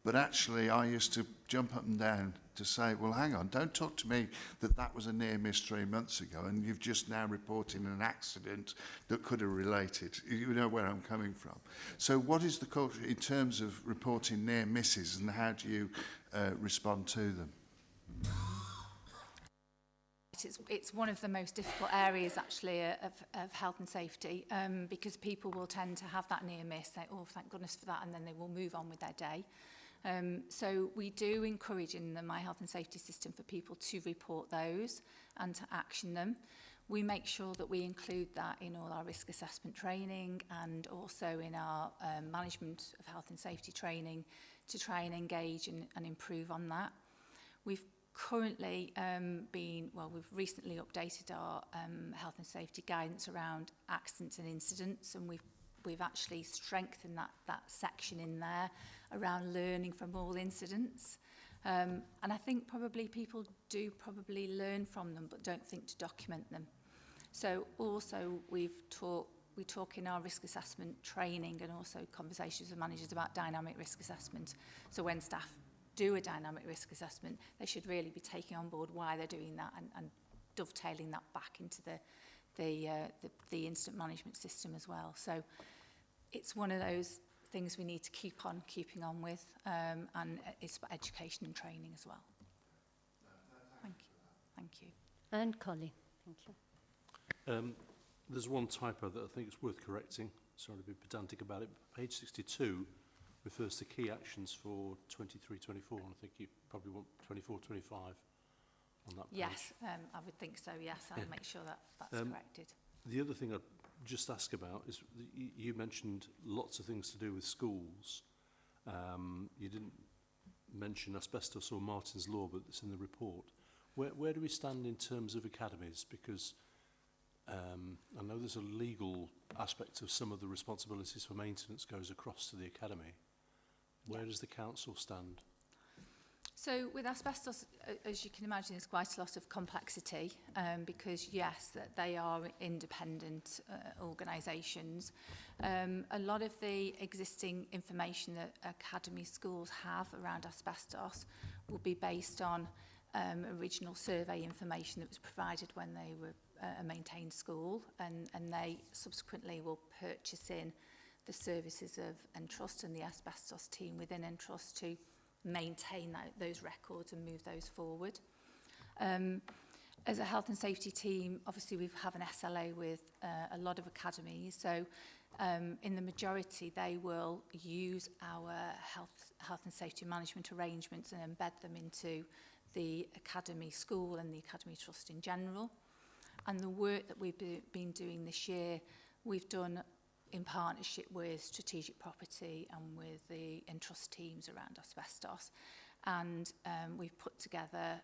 But actually, I used to jump up and down to say, well, hang on, don't talk to me that was a near miss 3 months ago and you've just now reported an accident that could have related. You know where I'm coming from. So what is the culture in terms of reporting near misses and how do you respond to them? It's one of the most difficult areas actually of health and safety because people will tend to have that near miss, say, oh, thank goodness for that, and then they will move on with their day. So we do encourage in the My Health and Safety system for people to report those and to action them. We make sure that we include that in all our risk assessment training and also in our management of health and safety training to try and engage and improve on that. We've currently we've recently updated our health and safety guidance around accidents and incidents, and we've actually strengthened that section in there around learning from all incidents. And I think probably people do probably learn from them but don't think to document them. So also we talk in our risk assessment training and also conversations with managers about dynamic risk assessment. So when staff do a dynamic risk assessment, they should really be taking on board why they're doing that and dovetailing that back into the incident management system as well. So it's one of those things we need to keeping on with, and it's about education and training as well. Thank you. And Colin, thank you. There's one typo that I think is worth correcting. Sorry to be pedantic about it. Page 62 refers to key actions for 23-24, and I think you probably want 24-25 on that page. Yes, I would think so, yes. I'll make sure that's corrected. The other thing I'd just ask about is you mentioned lots of things to do with schools. You didn't mention asbestos or Martin's Law, but it's in the report. Where do we stand in terms of academies? Because I know there's a legal aspect of some of the responsibilities for maintenance goes across to the academy. Where does the council stand? So with asbestos, as you can imagine, there's quite a lot of complexity because, yes, that they are independent organisations. A lot of the existing information that academy schools have around asbestos will be based on original survey information that was provided when they were a maintained school, and they subsequently will purchase in the services of Entrust and the asbestos team within Entrust to maintain those records and move those forward. As a health and safety team, obviously we have an SLA with a lot of academies, so in the majority they will use our health and safety management arrangements and embed them into the academy school and the academy trust in general. And the work that we've been doing this year, we've done in partnership with Strategic Property and with the Entrust teams around asbestos. And we've put together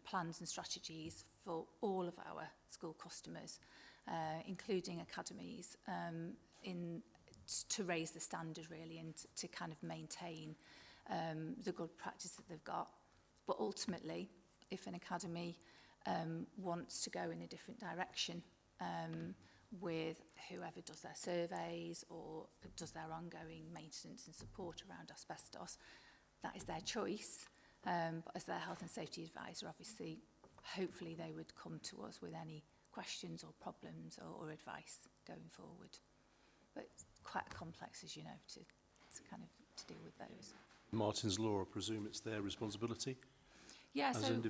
plans and strategies for all of our school customers, including academies, to raise the standard really and to kind of maintain the good practice that they've got. But ultimately, if an academy wants to go in a different direction with whoever does their surveys or does their ongoing maintenance and support around asbestos, that is their choice. But as their health and safety advisor, obviously, hopefully they would come to us with any questions or problems or advice going forward. But it's quite complex, as you know, to kind of to deal with those. Martin's Law, I presume it's their responsibility? Yeah, as so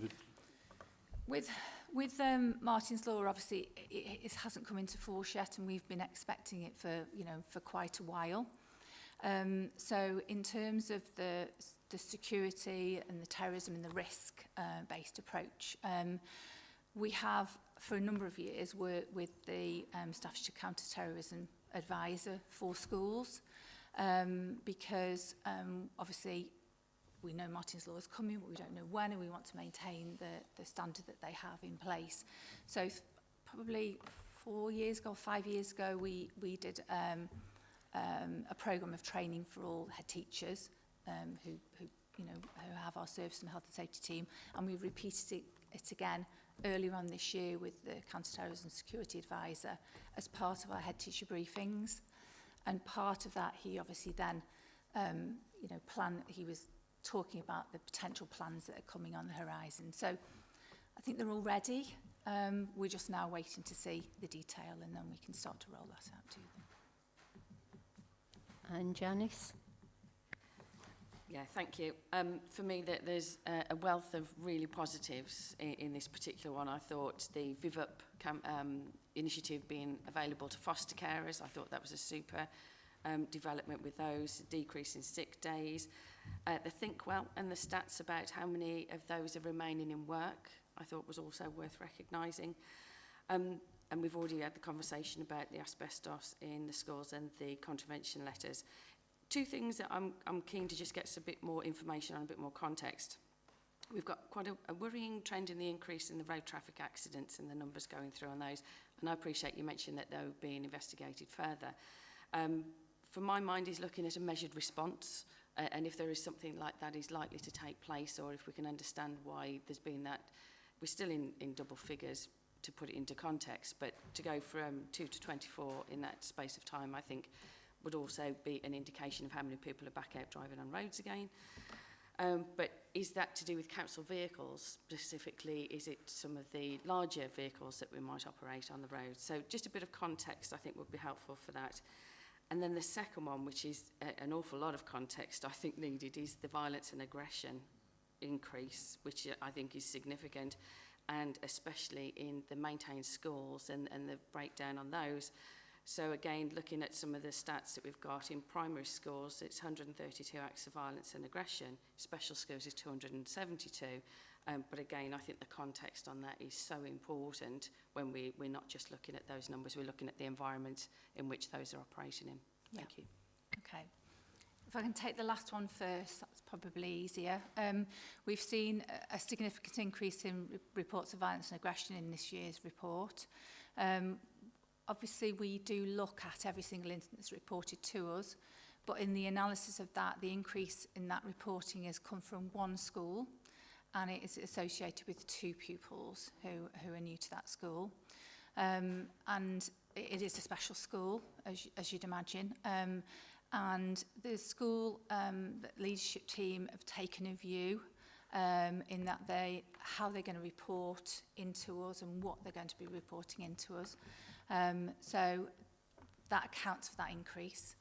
with Martin's Law, obviously it hasn't come into force yet, and we've been expecting it for quite a while. So in terms of the security and the terrorism and the risk based approach, we have for a number of years worked with the Staffordshire Counter-Terrorism Advisor for schools, because obviously we know Martin's Law is coming, but we don't know when, and we want to maintain the standard that they have in place. So probably 4 years ago, 5 years ago, we did a programme of training for all head teachers who you know, who have our service and health and safety team, and we've repeated it again earlier on this year with the counter-terrorism security advisor as part of our head teacher briefings. And part of that, he obviously then, you know, he was talking about the potential plans that are coming on the horizon. So I think they're all ready. We're just now waiting to see the detail, and then we can start to roll that out to them. And Janice? Yeah, thank you. For me, there's a wealth of really positives in this particular one. I thought the VivUp initiative being available to foster carers, I thought that was a super development with those, decrease in sick days. The Think Well and the stats about how many of those are remaining in work, I thought was also worth recognising. And we've already had the conversation about the asbestos in the schools and the contravention letters. Two things that I'm keen to just get a bit more information on, a bit more context. We've got quite a worrying trend in the increase in the road traffic accidents and the numbers going through on those. And I appreciate you mentioned that they're being investigated further. For my mind, is looking at a measured response, and if there is something like that is likely to take place, or if we can understand why there's been that. We're still in double figures, to put it into context, but to go from 2 to 24 in that space of time, I think, would also be an indication of how many people are back out driving on roads again. But is that to do with council vehicles specifically? Is it some of the larger vehicles that we might operate on the road? So just a bit of context I think would be helpful for that. And then the second one, which is an awful lot of context I think needed, is the violence and aggression increase, which I think is significant, and especially in the maintained schools and the breakdown on those. So again, looking at some of the stats that we've got in primary schools, it's 132 acts of violence and aggression. Special schools is 272. But again, I think the context on that is so important when we're not just looking at those numbers, we're looking at the environment in which those are operating in. Thank you. Okay. If I can take the last one first, that's probably easier. We've seen a significant increase in reports of violence and aggression in this year's report. Obviously, we do look at every single instance reported to us, but in the analysis of that, the increase in that reporting has come from one school, and it is associated with 2 pupils who are new to that school. And it is a special school, as you'd imagine. And the school leadership team have taken a view in that how they're going to report into us and what they're going to be reporting into us. So that accounts for that increase.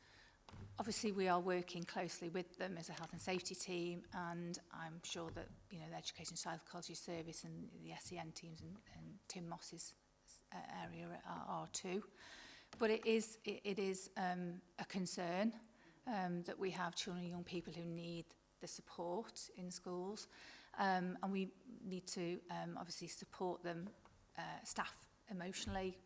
Obviously, we are working closely with them as a health and safety team, and I'm sure that, you know, the Education Psychology Service and the SEN teams and Tim Moss's area are too. But it is a concern that we have children and young people who need the support in schools, and we need to obviously support them, staff emotionally,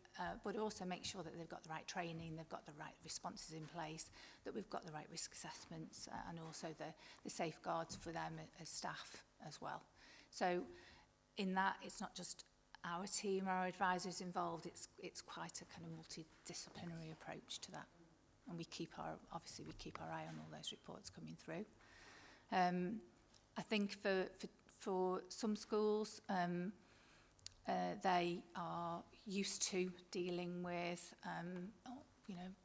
but also make sure that they've got the right training, they've got the right responses in place, that we've got the right risk assessments, and also the safeguards for them as staff as well. So in that, it's not just our team, our advisors involved, it's quite a kind of multidisciplinary approach to that. And we keep our eye on all those reports coming through. I think for some schools, they are used to dealing with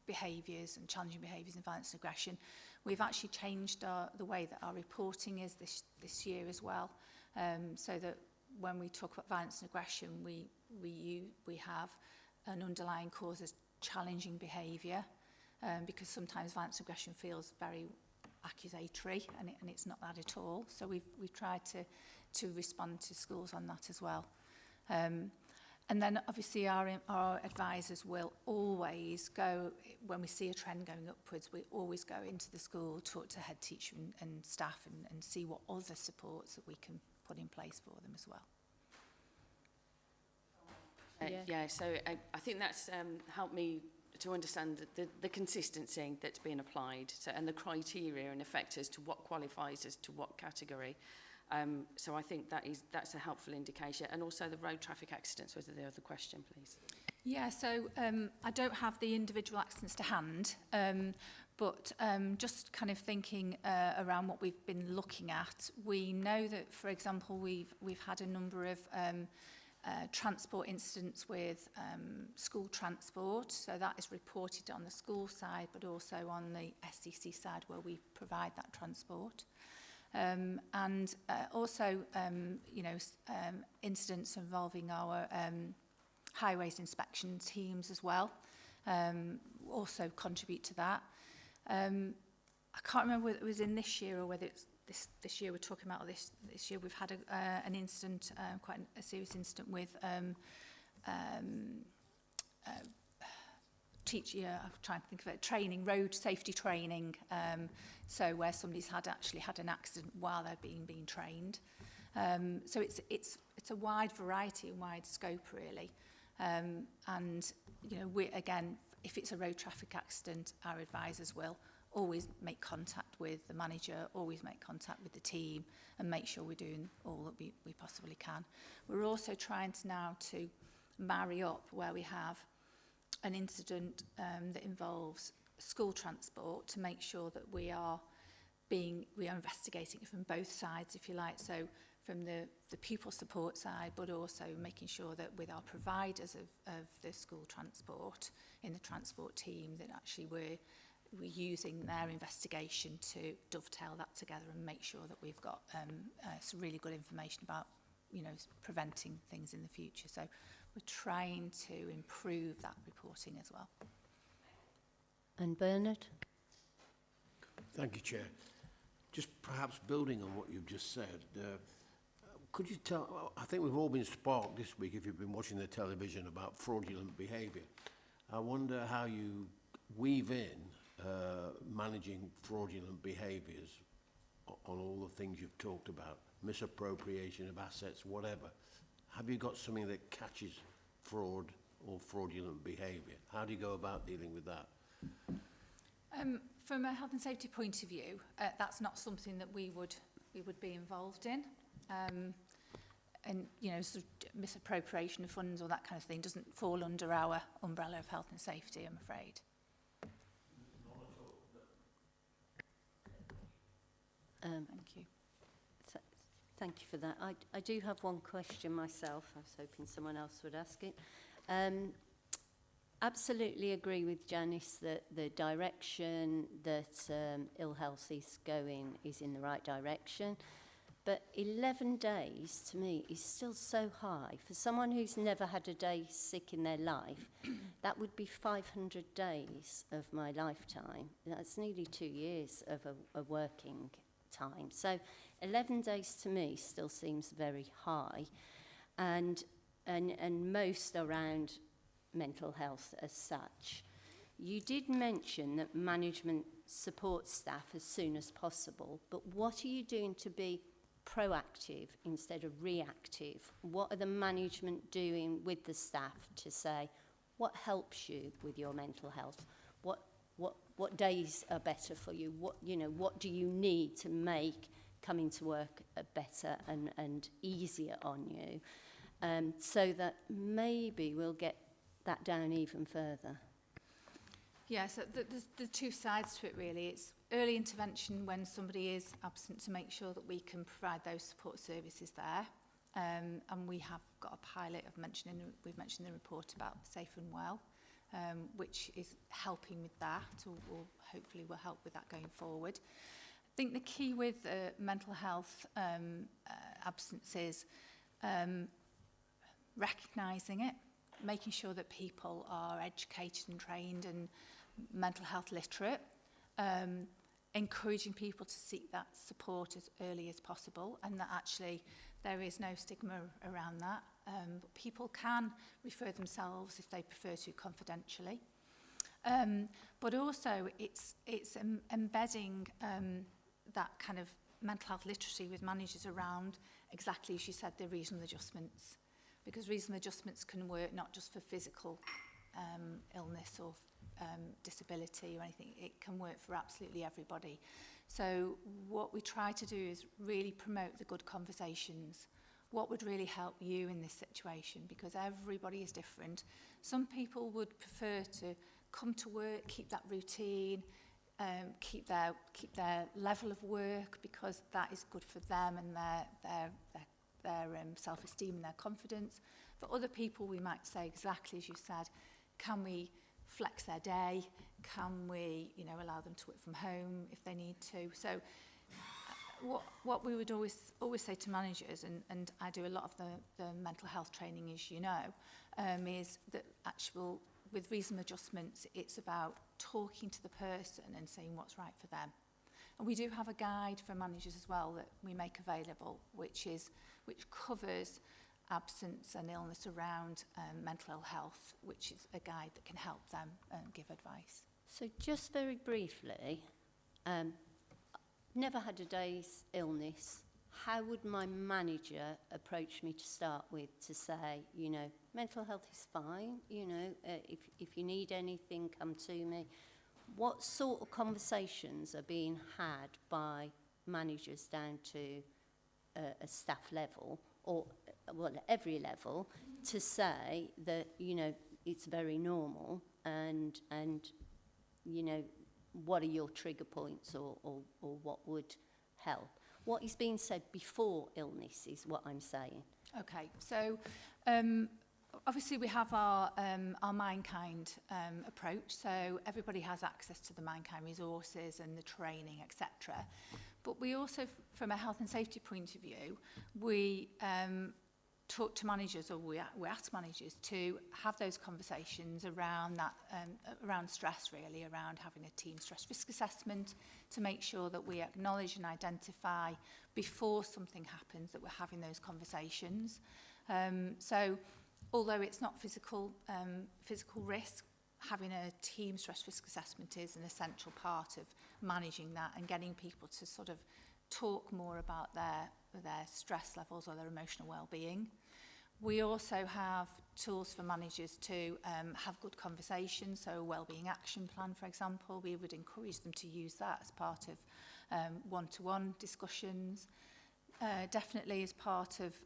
behaviours and challenging behaviours and violence and aggression. We've actually changed the way that our reporting is this year as well, so that when we talk about violence and aggression, we have an underlying cause as challenging behaviour, because sometimes violence and aggression feels very accusatory, and it's not that at all. So we've tried to respond to schools on that as well. And then obviously our advisors will always go, when we see a trend going upwards, we always go into the school, talk to head teacher and staff and see what other supports that we can put in place for them as well. Yeah, so I think that's helped me to understand the consistency that's been applied, and the criteria and effect as to what qualifies as to what category. So I think that's a helpful indication. And also the road traffic accidents was the other question, please. Yeah, so I don't have the individual accidents to hand, But just kind of thinking around what we've been looking at, we know that, for example, we've had a number of transport incidents with school transport. So that is reported on the school side, but also on the SCC side where we provide that transport. And also, incidents involving our highways inspection teams as well also contribute to that. I can't remember whether it was in this year or whether it's this year we're talking about, or this year we've had an incident, quite a serious incident with I'm trying to think of it, training, road safety training, so where somebody's actually had an accident while they're being trained. So it's a wide variety and wide scope really. And again, if it's a road traffic accident, our advisors will always make contact with the manager, always make contact with the team, and make sure we're doing all that we possibly can. We're also trying to marry up where we have an incident that involves school transport to make sure that we are investigating it from both sides, if you like. So from the pupil support side, but also making sure that with our providers of the school transport in the transport team, that actually we're using their investigation to dovetail that together and make sure that we've got some really good information about, preventing things in the future. So we're trying to improve that reporting as well. And Bernard? Thank you, Chair. Just perhaps building on what you've just said, could you tell, I think we've all been sparked this week, if you've been watching the television, about fraudulent behaviour. I wonder how you weave in managing fraudulent behaviours on all the things you've talked about, misappropriation of assets, whatever. Have you got something that catches fraud or fraudulent behaviour? How do you go about dealing with that? From a health and safety point of view, that's not something that we would be involved in. And sort of misappropriation of funds or that kind of thing doesn't fall under our umbrella of health and safety, I'm afraid. Thank you. Thank you for that. I do have one question myself. I was hoping someone else would ask it. Absolutely agree with Janice that the direction that ill health is going is in the right direction. But 11 days to me is still so high. For someone who's never had a day sick in their life, that would be 500 days of my lifetime. That's nearly 2 years of a working time. So 11 days to me still seems very high. And most around mental health as such. You did mention that management supports staff as soon as possible, but what are you doing to be proactive instead of reactive? What are the management doing with the staff to say, what helps you with your mental health? What days are better for you? What do you need to make coming to work better and easier on you? So that maybe we'll get that down even further. Yeah, so there's the two sides to it really. It's early intervention when somebody is absent to make sure that we can provide those support services there. And we have got a pilot we've mentioned in the report about Safe and Well, which is helping with that, or hopefully will help with that going forward. I think the key with mental health absences, recognising it, making sure that people are educated and trained and mental health literate, encouraging people to seek that support as early as possible, and that actually there is no stigma around that. But people can refer themselves if they prefer to confidentially. But also it's embedding that kind of mental health literacy with managers around, exactly as you said, the reasonable adjustments. Because reasonable adjustments can work not just for physical illness or disability or anything, it can work for absolutely everybody. So what we try to do is really promote the good conversations. What would really help you in this situation? Because everybody is different. Some people would prefer to come to work, keep that routine, keep their level of work, because that is good for them and their self-esteem and their confidence. For other people, we might say exactly as you said, can we flex their day? Can we, you know, allow them to work from home if they need to? So what we would always say to managers, and I do a lot of the mental health training, as you know, is that with reasonable adjustments, it's about talking to the person and saying what's right for them. And we do have a guide for managers as well that we make available, which covers absence and illness around mental ill health, which is a guide that can help them give advice. So just very briefly, never had a day's illness. How would my manager approach me to start with to say, you know, mental health is fine, you know, if you need anything, come to me. What sort of conversations are being had by managers down to a staff level, or, well, every level, to say that, you know, it's very normal and you know, what are your trigger points or what would help? What is being said before illness is what I'm saying. Okay, so obviously we have our Mindkind approach, so everybody has access to the Mindkind resources and the training, etc. But we also, from a health and safety point of view, we talk to managers, or we ask managers to have those conversations around that, around stress, really, around having a team stress risk assessment, to make sure that we acknowledge and identify before something happens that we're having those conversations. So although it's not physical risk, having a team stress risk assessment is an essential part of managing that and getting people to sort of talk more about their stress levels or their emotional well-being. We also have tools for managers to have good conversations, so a wellbeing action plan, for example. We would encourage them to use that as part of one-to-one discussions. Definitely as part of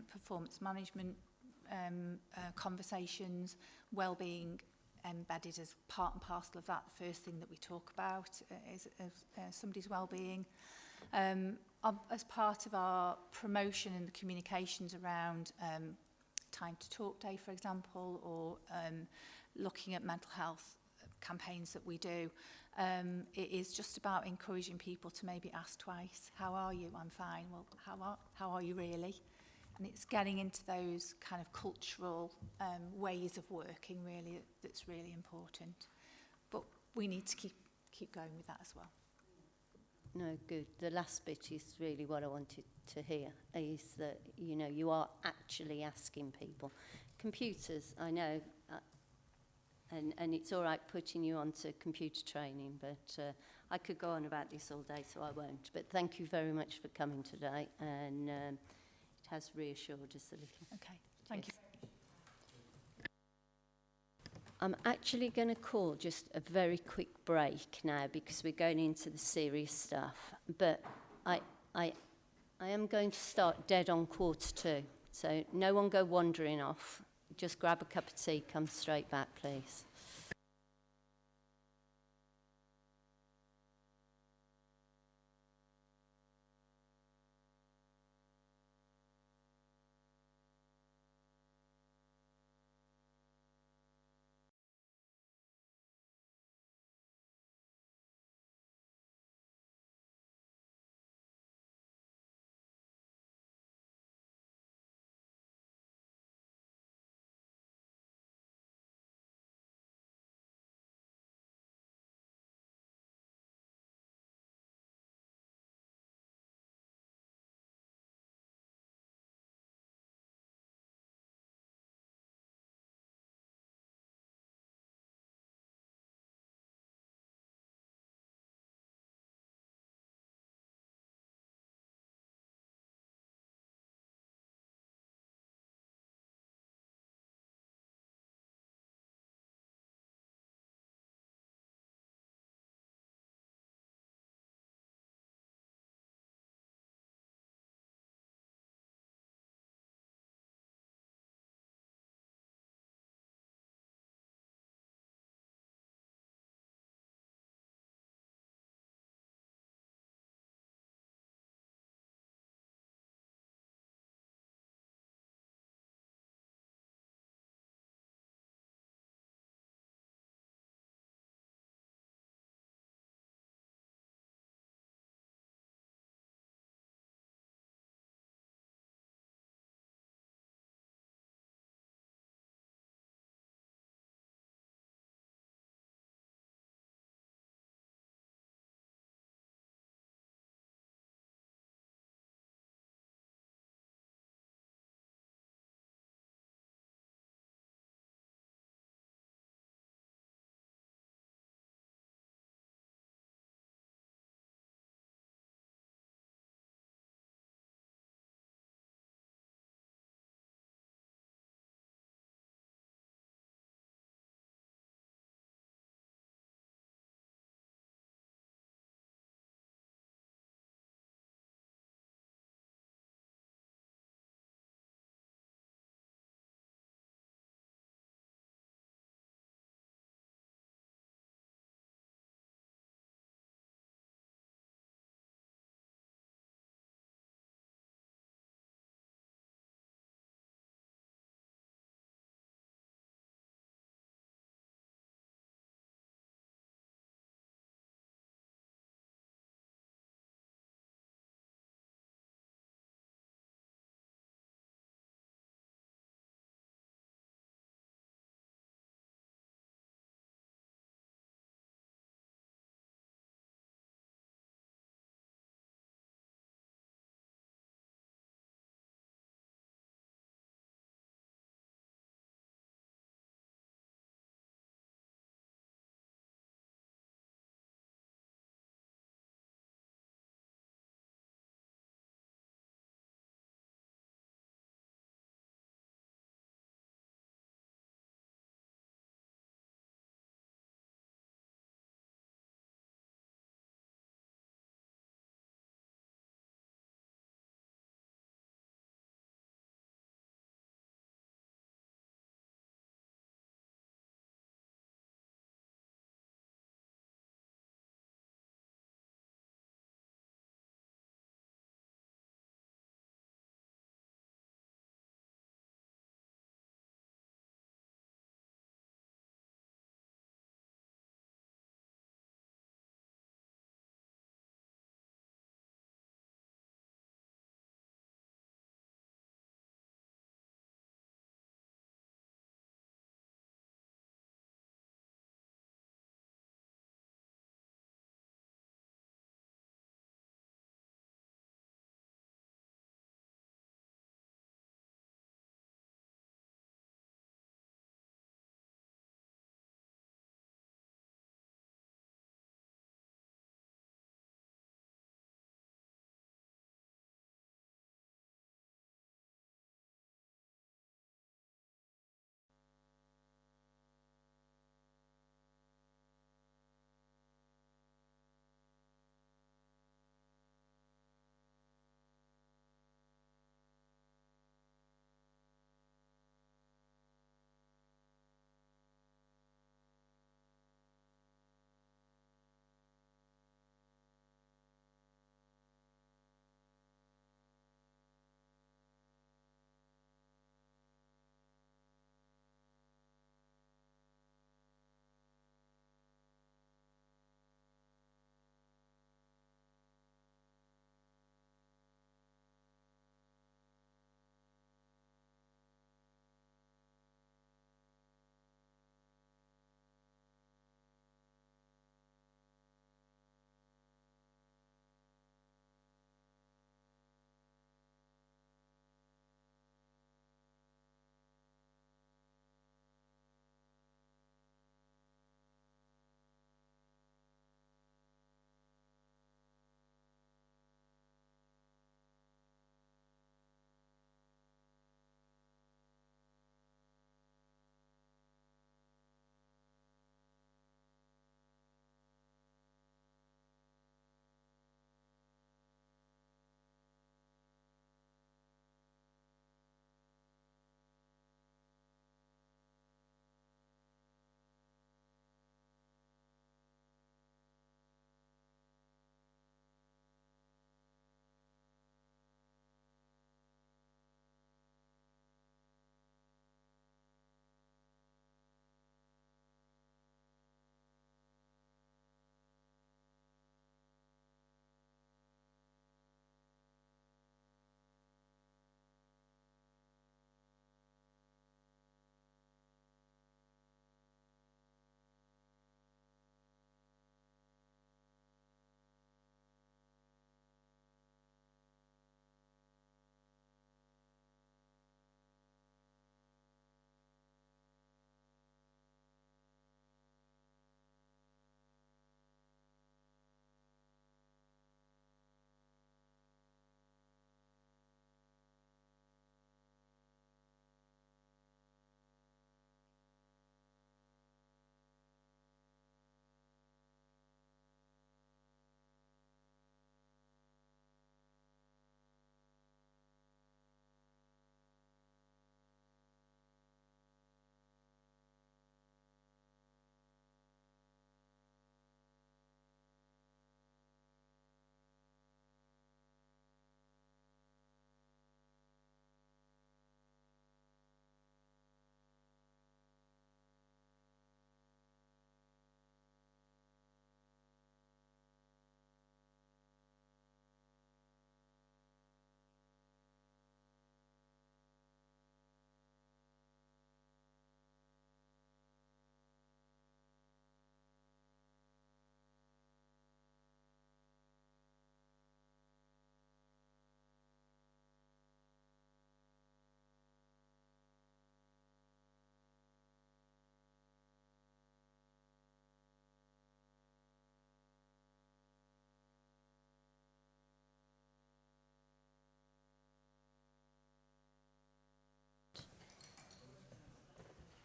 performance management conversations, wellbeing embedded as part and parcel of that. The first thing that we talk about is somebody's wellbeing. As part of our promotion and the communications around Time to Talk Day, for example, or looking at mental health campaigns that we do, it is just about encouraging people to maybe ask twice, how are you? I'm fine. Well, how are you really? And it's getting into those kind of cultural ways of working, really, that's really important. But we need to keep going with that as well. No, good. The last bit is really what I wanted to hear, is that, you know, you are actually asking people. Computers, I know, and it's all right putting you onto computer training, but I could go on about this all day, so I won't. But thank you very much for coming today, and it has reassured us a little. Okay, thank you. I'm actually going to call just a very quick break now because we're going into the serious stuff. But I am going to start dead on 1:45. So no one go wandering off. Just grab a cup of tea, come straight back, please.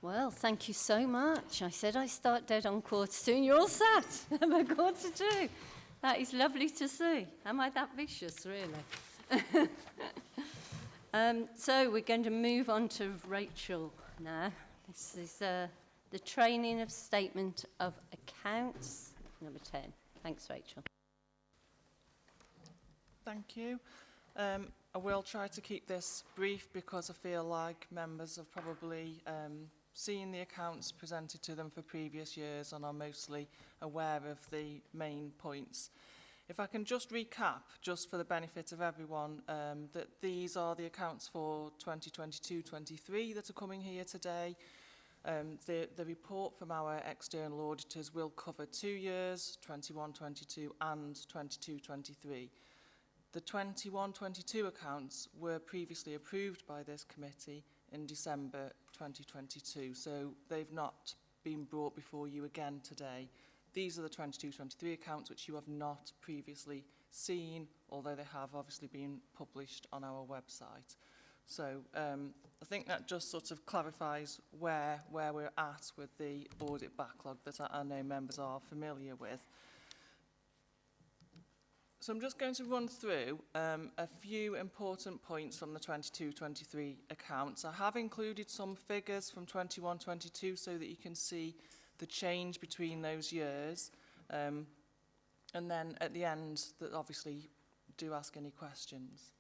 Well, thank you so much. I said I start dead on 2:45 and you're all sat at 2:45. That is lovely to see. Am I that vicious, really? So we're going to move on to Rachel now. This is the training of statement of accounts, number 10. Thanks, Rachel. Thank you. I will try to keep this brief because I feel like members have probably seen the accounts presented to them for previous years and are mostly aware of the main points. If I can just recap, just for the benefit of everyone, that these are the accounts for 2022-23 that are coming here today. The report from our external auditors will cover 2 years, 21-22 and 22-23. The 21-22 accounts were previously approved by this committee in December 2022, so they've not been brought before you again today. These are the 22-23 accounts which you have not previously seen, although they have obviously been published on our website. So I think that just sort of clarifies where we're at with the audit backlog that I know members are familiar with. So I'm just going to run through a few important points from the 22-23 accounts. I have included some figures from 21-22 so that you can see the change between those years. And then at the end, that obviously do ask any questions.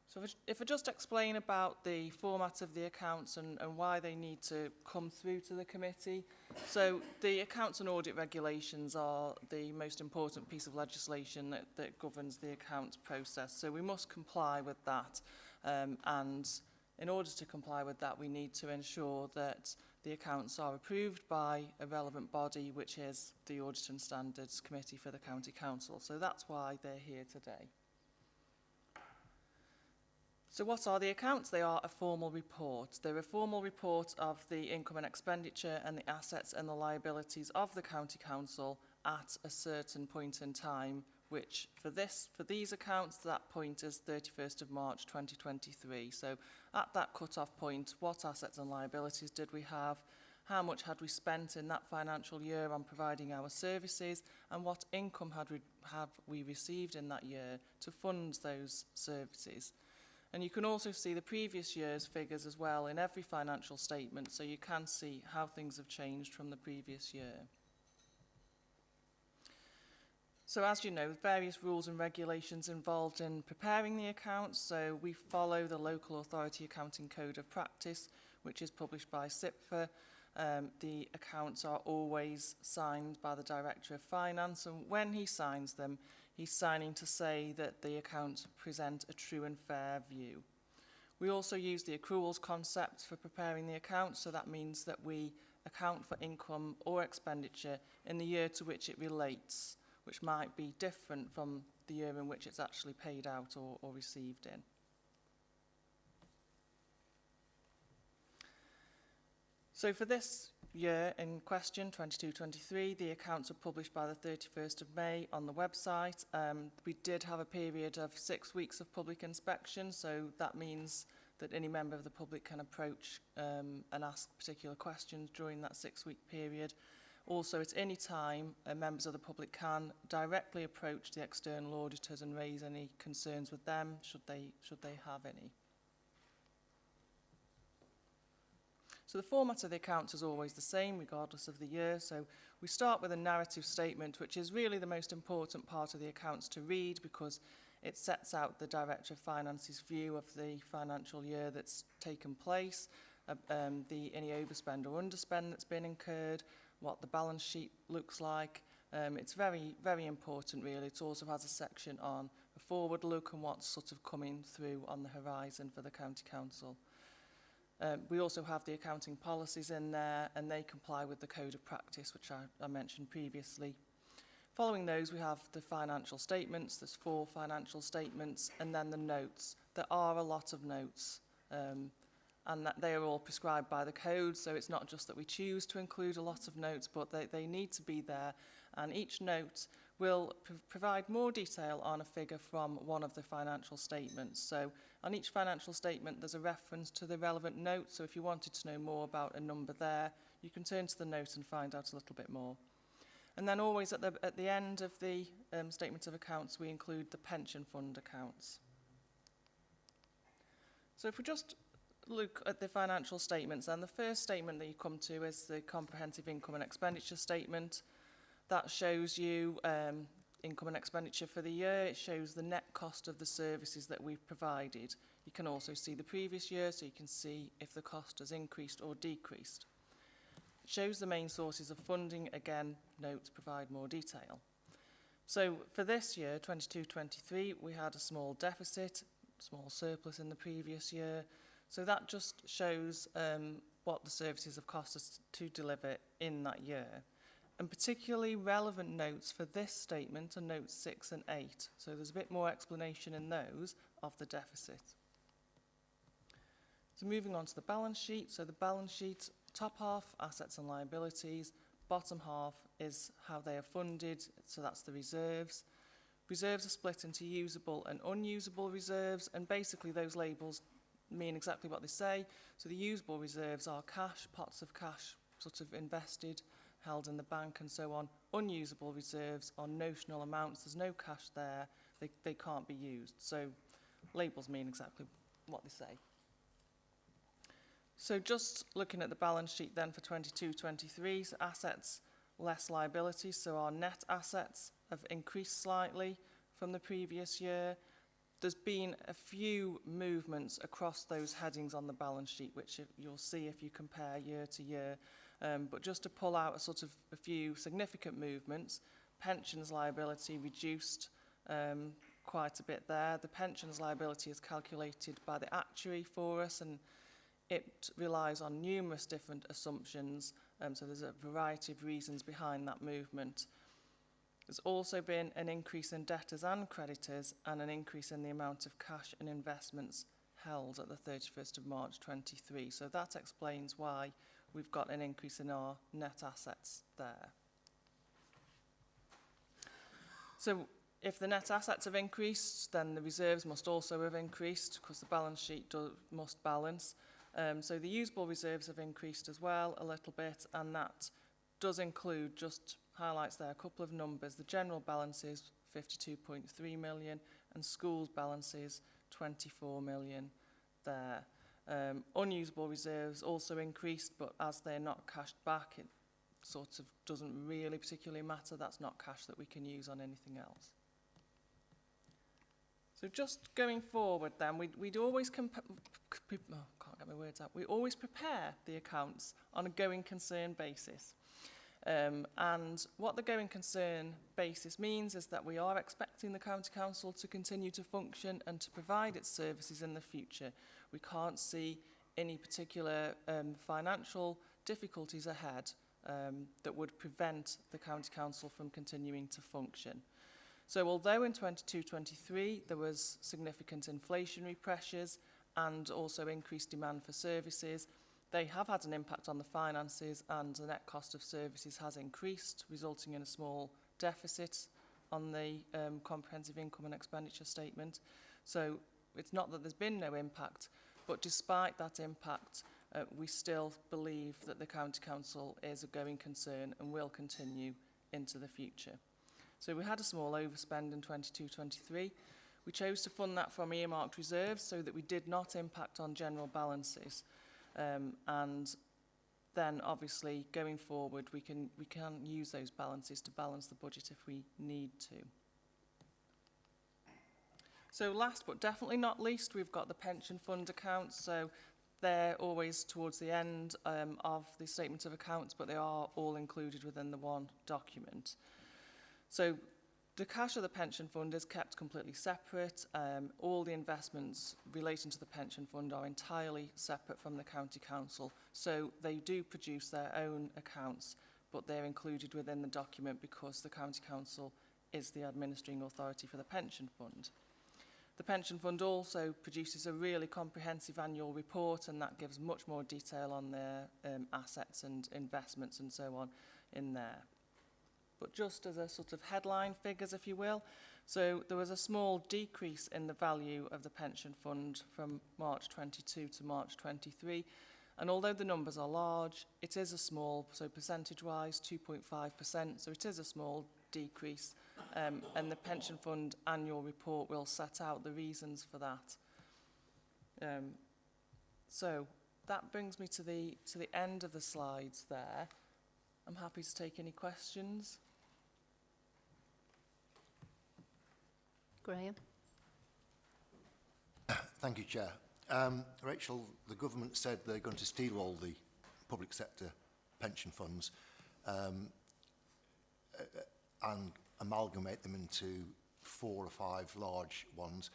So if I just explain about the format of the accounts and why they need to come through to the committee. So the accounts and audit regulations are the most important piece of legislation that governs the accounts process. So we must comply with that. And in order to comply with that, we need to ensure that the accounts are approved by a relevant body, which is the Audit and Standards Committee for the County Council. So that's why they're here today. So what are the accounts? They are a formal report. They're a formal report of the income and expenditure and the assets and the liabilities of the County Council at a certain point in time, which for these accounts, that point is 31st of March 2023. So at that cut-off point, what assets and liabilities did we have? How much had we spent in that financial year on providing our services? And what income have we received in that year to fund those services? And you can also see the previous year's figures as well in every financial statement, so you can see how things have changed from the previous year. So as you know, various rules and regulations involved in preparing the accounts. So we follow the Local Authority Accounting Code of Practice, which is published by SIPFA. The accounts are always signed by the Director of Finance, and when he signs them, he's signing to say that the accounts present a true and fair view. We also use the accruals concept for preparing the accounts, so that means that we account for income or expenditure in the year to which it relates, which might be different from the year in which it's actually paid out or received in. So for this year in question, 22-23, the accounts are published by the 31st of May on the website. We did have a period of 6 weeks of public inspection, so that means that any member of the public can approach and ask particular questions during that 6-week period. Also, at any time, members of the public can directly approach the external auditors and raise any concerns with them, should they have any. So the format of the accounts is always the same, regardless of the year. So we start with a narrative statement, which is really the most important part of the accounts to read because it sets out the Director of Finance's view of the financial year that's taken place, any overspend or underspend that's been incurred, what the balance sheet looks like. It's very, very important, really. It also has a section on a forward look and what's sort of coming through on the horizon for the County Council. We also have the accounting policies in there, and they comply with the Code of Practice, which I mentioned previously. Following those, we have the financial statements. There's 4 financial statements, and then the notes. There are a lot of notes, and that they are all prescribed by the code, so it's not just that we choose to include a lot of notes, but they need to be there, and each note will provide more detail on a figure from one of the financial statements. So On each financial statement, there's a reference to the relevant note, so if you wanted to know more about a number there, you can turn to the note and find out a little bit more. And then always at the end of the statement of accounts, we include the pension fund accounts. So if we just look at the financial statements, then the first statement that you come to is the comprehensive income and expenditure statement. That shows you income and expenditure for the year. It shows the net cost of the services that we've provided. You can also see the previous year, so you can see if the cost has increased or decreased. It shows the main sources of funding. Again, notes provide more detail. So for this year, 22-23, we had a small deficit, small surplus in the previous year. So that just shows what the services have cost us to deliver in that year. And particularly relevant notes for this statement are notes 6 and 8. So there's a bit more explanation in those of the deficit. So moving on to the balance sheet. So the balance sheet, top half, assets and liabilities. Bottom half is how they are funded. So that's the reserves. Reserves are split into usable and unusable reserves. And basically those labels mean exactly what they say. So the usable reserves are cash, pots of cash sort of invested, held in the bank and so on. Unusable reserves are notional amounts. There's no cash there. They can't be used. So labels mean exactly what they say. So just looking at the balance sheet then for 22-23, so assets less liabilities. So our net assets have increased slightly from the previous year. There's been a few movements across those headings on the balance sheet, which you'll see if you compare year to year. But just to pull out a few significant movements, pensions liability reduced quite a bit there. The pensions liability is calculated by the actuary for us, and it relies on numerous different assumptions. So there's a variety of reasons behind that movement. There's also been an increase in debtors and creditors and an increase in the amount of cash and investments held at the 31st of March 23. So that explains why we've got an increase in our net assets there. So if the net assets have increased, then the reserves must also have increased because the balance sheet must balance. So the usable reserves have increased as well a little bit, and that does include, just highlights there, a couple of numbers. The general balance is 52.3 million and schools balances 24 million there. Unusable reserves also increased, but as they're not cashed back, it sort of doesn't really particularly matter. That's not cash that we can use on anything else. So just going forward then, we'd always we always prepare the accounts on a going concern basis. And what the going concern basis means is that we are expecting the County Council to continue to function and to provide its services in the future. We can't see any particular financial difficulties ahead that would prevent the County Council from continuing to function. So although in 22-23 there was significant inflationary pressures and also increased demand for services, they have had an impact on the finances, and the net cost of services has increased, resulting in a small deficit on the comprehensive income and expenditure statement. So it's not that there's been no impact, but despite that impact, we still believe that the County Council is a going concern and will continue into the future. So we had a small overspend in 22-23. We chose to fund that from earmarked reserves so that we did not impact on general balances. And then obviously going forward we can use those balances to balance the budget if we need to. So last but definitely not least, we've got the pension fund accounts. So they're always towards the end of the statement of accounts, but they are all included within the one document. So the cash of the pension fund is kept completely separate. All the investments relating to the pension fund are entirely separate from the County Council. So they do produce their own accounts, but they're included within the document because the County Council is the administering authority for the pension fund. The pension fund also produces a really comprehensive annual report, and that gives much more detail on their assets and investments and so on in there. but just as a sort of headline figures, if you will. So there was a small decrease in the value of the pension fund from March 22 to March 23. And although the numbers are large, it is a small, so percentage-wise, 2.5%, so it is a small decrease. And the pension fund annual report will set out the reasons for that. So that brings me to the end of the slides there. I'm happy to take any questions. Graham? Thank you, Chair. Rachel, the government said they're going to steal all the public sector pension funds and amalgamate them into 4 or 5 large ones.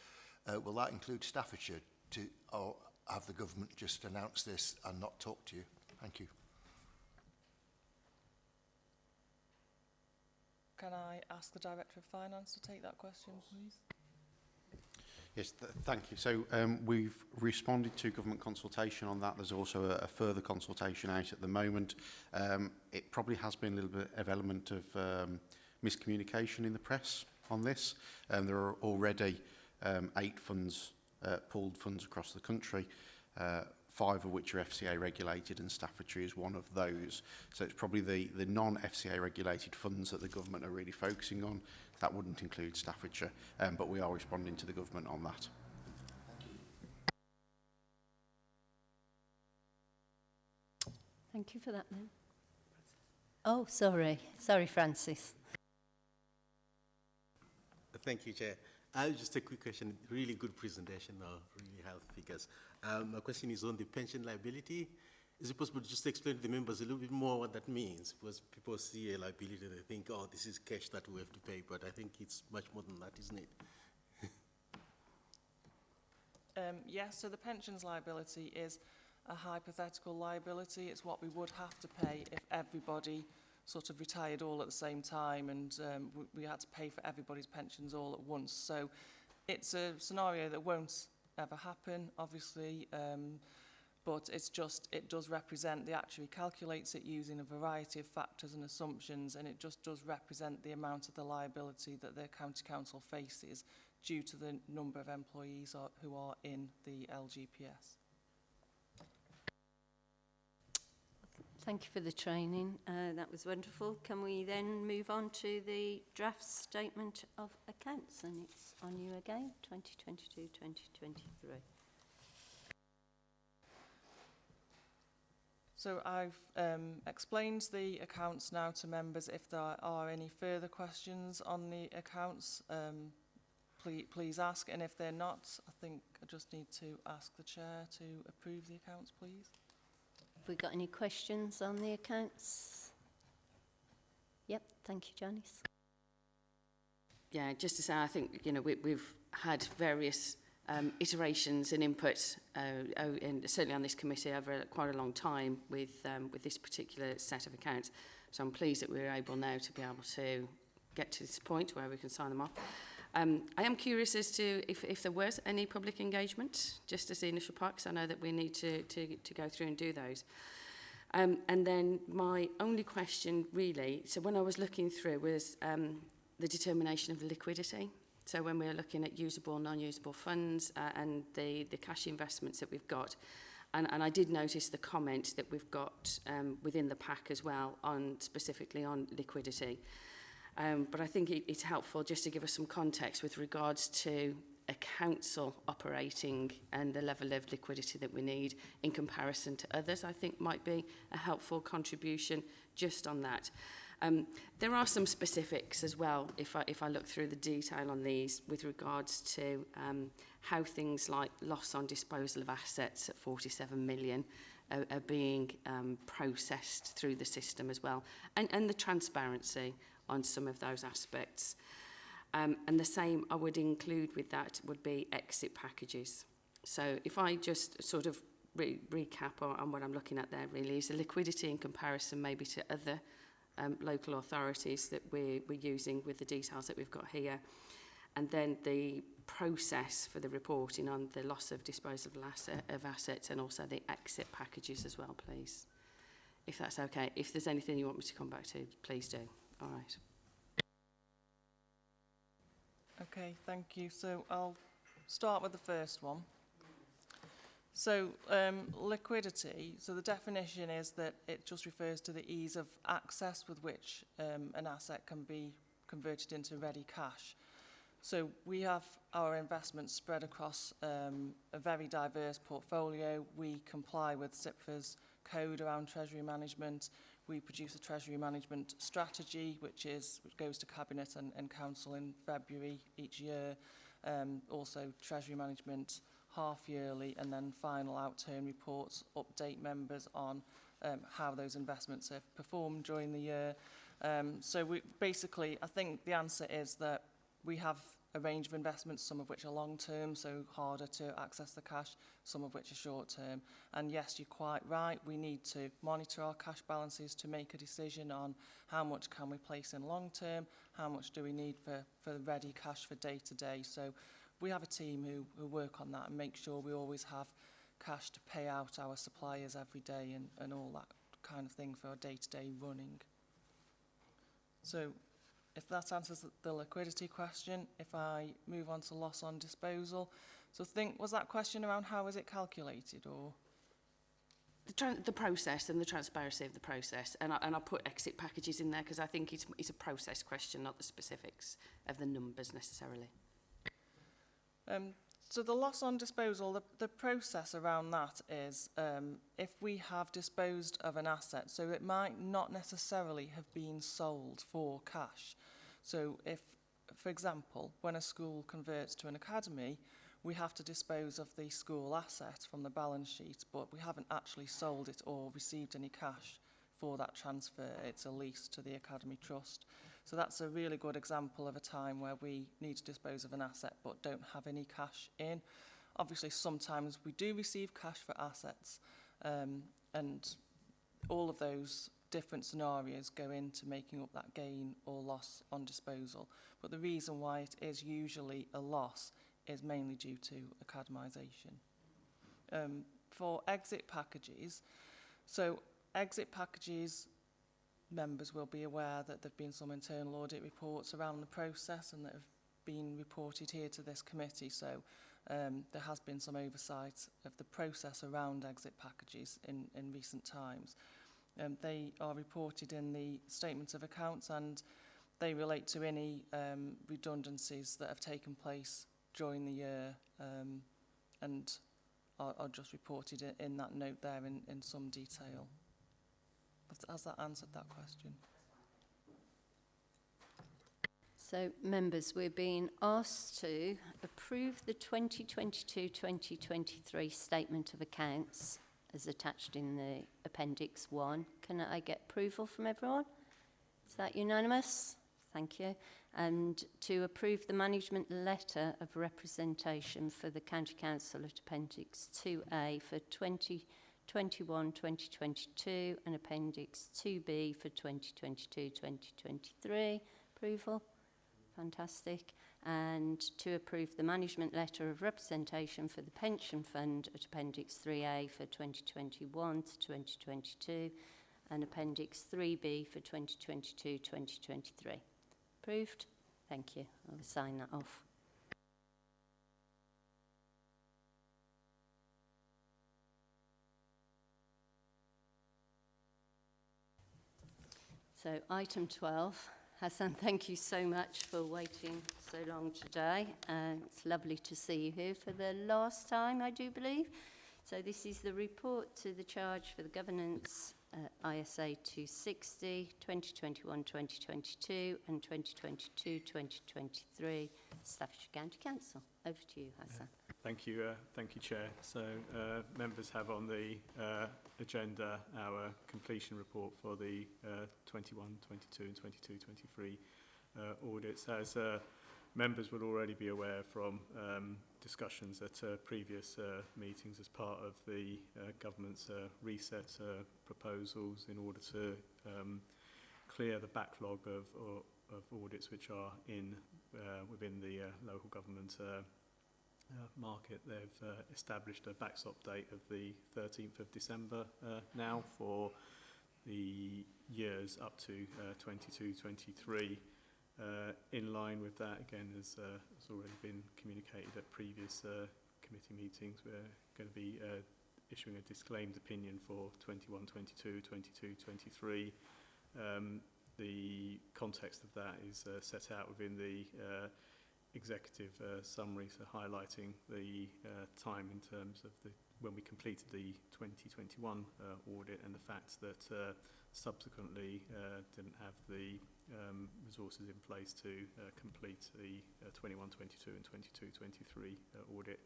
Will that include Staffordshire, or have the government just announced this and not talked to you? Thank you. Can I ask the Director of Finance to take that question, please? Yes, thank you. So we've responded to government consultation on that. There's also a further consultation out at the moment. It probably has been a little bit of element of miscommunication in the press on this. There are already 8 funds, pooled funds across the country, 5 of which are FCA regulated, and Staffordshire is one of those. So it's probably the non-FCA regulated funds that the government are really focusing on. That wouldn't include Staffordshire, but we are responding to the government on that. Thank you for that, then. Oh, sorry. Sorry, Francis. Thank you, Chair. Just a quick question. Really good presentation now, really health figures. My question is on the pension liability. Is it possible to just explain to the members a little bit more what that means? Because people see a liability and they think, oh, this is cash that we have to pay, but I think it's much more than that, isn't it? Yes, so the pensions liability is a hypothetical liability. It's what we would have to pay if everybody sort of retired all at the same time, and we had to pay for everybody's pensions all at once. So it's a scenario that won't ever happen, obviously, but it's just, it does represent, the actuary calculates it using a variety of factors and assumptions, and it just does represent the amount of the liability that the county council faces due to the number of employees who are in the LGPS. Thank you for the training. That was wonderful. Can we then move on to the draft statement of accounts? And it's on you again, 2022-2023. So I've explained the accounts now to members. If there are any further questions on the accounts, please ask. And if they're not, I think I just need to ask the Chair to approve the accounts, please. Have we got any questions on the accounts? Yep, thank you, Janice. Yeah, just to say, I think, you know, we've had various iterations and input, and certainly on this committee over quite a long time with this particular set of accounts. So I'm pleased that we're able now to be able to get to this point where we can sign them off. I am curious as to if there was any public engagement, just as the initial part, because I know that we need to go through and do those. And then my only question really, so when I was looking through was the determination of the liquidity. So when we're looking at usable, non-usable funds and the cash investments that we've got. And I did notice the comment that we've got within the pack as well, on specifically on liquidity. But I think it's helpful just to give us some context with regards to a council operating and the level of liquidity that we need in comparison to others. I think might be a helpful contribution just on that. There are some specifics as well, if I look through the detail on these, with regards to how things like loss on disposal of assets at 47 million are being processed through the system as well, and the transparency on some of those aspects. And the same I would include with that would be exit packages. So if I just sort of recap on what I'm looking at there really is the liquidity in comparison maybe to other local authorities that we're using with the details that we've got here. And then the process for the reporting on the loss of disposal of assets and also the exit packages as well, please. If that's okay. If there's anything you want me to come back to, please do. All right. Okay, thank you. So I'll start with the first one. So liquidity, so the definition is that it just refers to the ease of access with which an asset can be converted into ready cash. So we have our investments spread across a very diverse portfolio. We comply with SIPFA's code around treasury management. We produce a treasury management strategy, which goes to Cabinet and Council in February each year. Also treasury management half-yearly, and then final outturn reports update members on how those investments have performed during the year. So we basically, I think the answer is that we have a range of investments, some of which are long-term, so harder to access the cash, some of which are short-term. And yes, you're quite right, we need to monitor our cash balances to make a decision on how much can we place in long-term, how much do we need for ready cash for day-to-day. So we have a team who work on that and make sure we always have cash to pay out our suppliers every day and all that kind of thing for our day-to-day running. So if that answers the liquidity question, if I move on to loss on disposal. So was that question around how is it calculated, or? The process and the transparency of the process. And I put exit packages in there because I think it's a process question, not the specifics of the numbers necessarily. So the loss on disposal, the process around that is if we have disposed of an asset, so it might not necessarily have been sold for cash. So if, for example, when a school converts to an academy, we have to dispose of the school asset from the balance sheet, but we haven't actually sold it or received any cash for that transfer. It's a lease to the academy trust. So that's a really good example of a time where we need to dispose of an asset but don't have any cash in. Obviously, sometimes we do receive cash for assets, and all of those different scenarios go into making up that gain or loss on disposal. But the reason why it is usually a loss is mainly due to academisation. For exit packages, so exit packages, members will be aware that there have been some internal audit reports around the process and that have been reported here to this committee. So there has been some oversight of the process around exit packages in recent times. They are reported in the statements of accounts, and they relate to any redundancies that have taken place during the year and are just reported in that note there in some detail. Has that answered that question? So, members, we're being asked to approve the 2022-2023 Statement of Accounts as attached in the Appendix 1. Can I get approval from everyone? Is that unanimous? Thank you. And to approve the Management Letter of Representation for the County Council at Appendix 2A for 2021-2022 and Appendix 2B for 2022-2023. Approval? Fantastic. And to approve the Management Letter of Representation for the Pension Fund at Appendix 3A for 2021 to 2022 and Appendix 3B for 2022-2023. Approved? Thank you. I'll sign that off. So, item 12. Hassan, thank you so much for waiting so long today. It's lovely to see you here for the last time, I do believe. So this is the report to the charge for the governance ISA 260, 2021-2022 and 2022-2023, Staffordshire County Council. Over to you, Hassan. Thank you, Chair. So members have on the agenda our completion report for the 21-22 and 22-23 audits. As members will already be aware from discussions at previous meetings as part of the government's reset proposals in order to clear the backlog of audits which are within the local government market. They've established a backstop date of the 13th of December now for the years up to 22-23. In line with that, again, as has already been communicated at previous committee meetings, we're going to be issuing a disclaimed opinion for 21-22, 22-23. The context of that is set out within the executive summary, so highlighting the time in terms of when we completed the 2021 audit, and the fact that subsequently didn't have the resources in place to complete the 21-22 and 22-23 audit.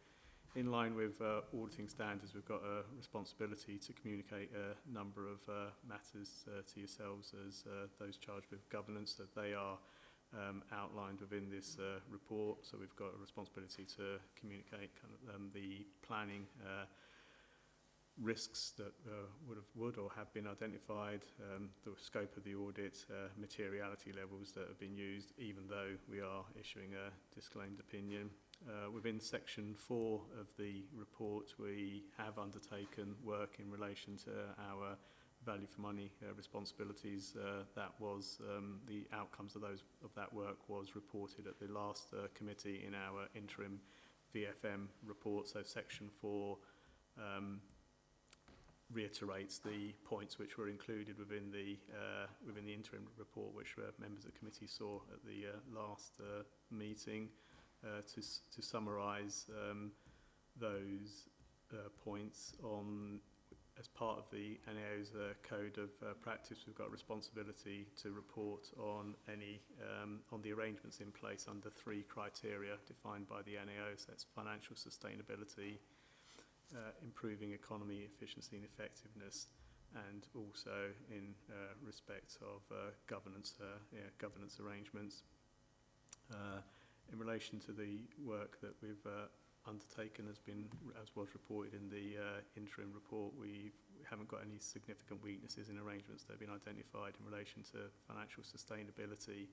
In line with auditing standards, we've got a responsibility to communicate a number of matters to yourselves as those charged with governance, that they are outlined within this report. So we've got a responsibility to communicate kind of the planning risks that would or have been identified, the scope of the audit, materiality levels that have been used, even though we are issuing a disclaimed opinion. Within section 4 of the report, we have undertaken work in relation to our value for money responsibilities. That was the outcomes of that work was reported at the last committee in our interim VFM report. So section 4 reiterates the points which were included within the interim report, which members of the committee saw at the last meeting. To summarise those points, as part of the NAO's code of practice, we've got a responsibility to report on any on the arrangements in place under 3 criteria defined by the NAO. So that's financial sustainability, improving economy, efficiency and effectiveness, and also in respect of governance arrangements. In relation to the work that we've undertaken, as was reported in the interim report, we haven't got any significant weaknesses in arrangements that have been identified in relation to financial sustainability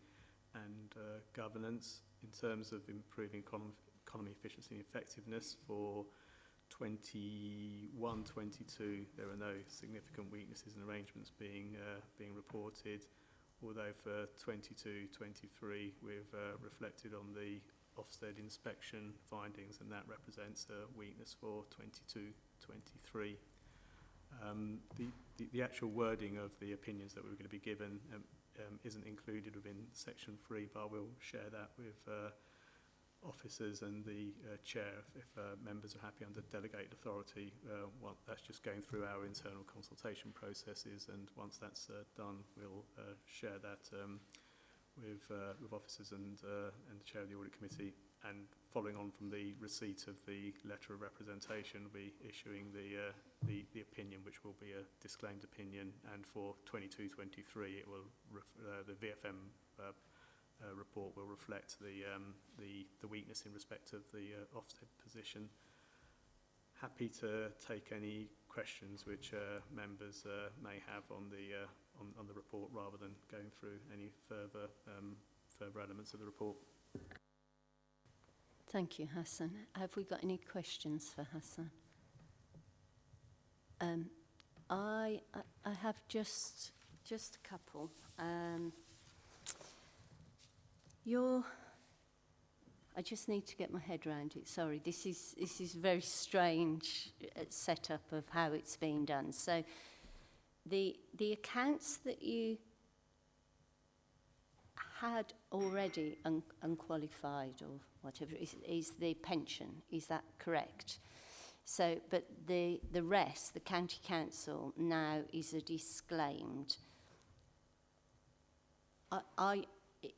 and governance. In terms of improving economy, efficiency and effectiveness for 21-22, there are no significant weaknesses in arrangements being reported. Although for 22-23 we've reflected on the Ofsted inspection findings, and that represents a weakness for 22-23. The actual wording of the opinions that we're going to be given isn't included within section 3, but I will share that with officers and the chair if members are happy under delegated authority. That's just going through our internal consultation processes, and once that's done, we'll share that with officers and the chair of the audit committee. And following on from the receipt of the letter of representation, we'll be issuing the opinion, which will be a disclaimed opinion, and for 22-23 it will the VFM report will reflect the weakness in respect of the Ofsted position. Happy to take any questions which members may have on the report, rather than going through any further elements of the report. Thank you, Hassan. Have we got any questions for Hassan? I have just a couple. I just need to get my head around it. Sorry, this is very strange setup of how it's being done. So the accounts that you had already unqualified or whatever is the pension. Is that correct? So, but the rest, the county council now is a disclaimed.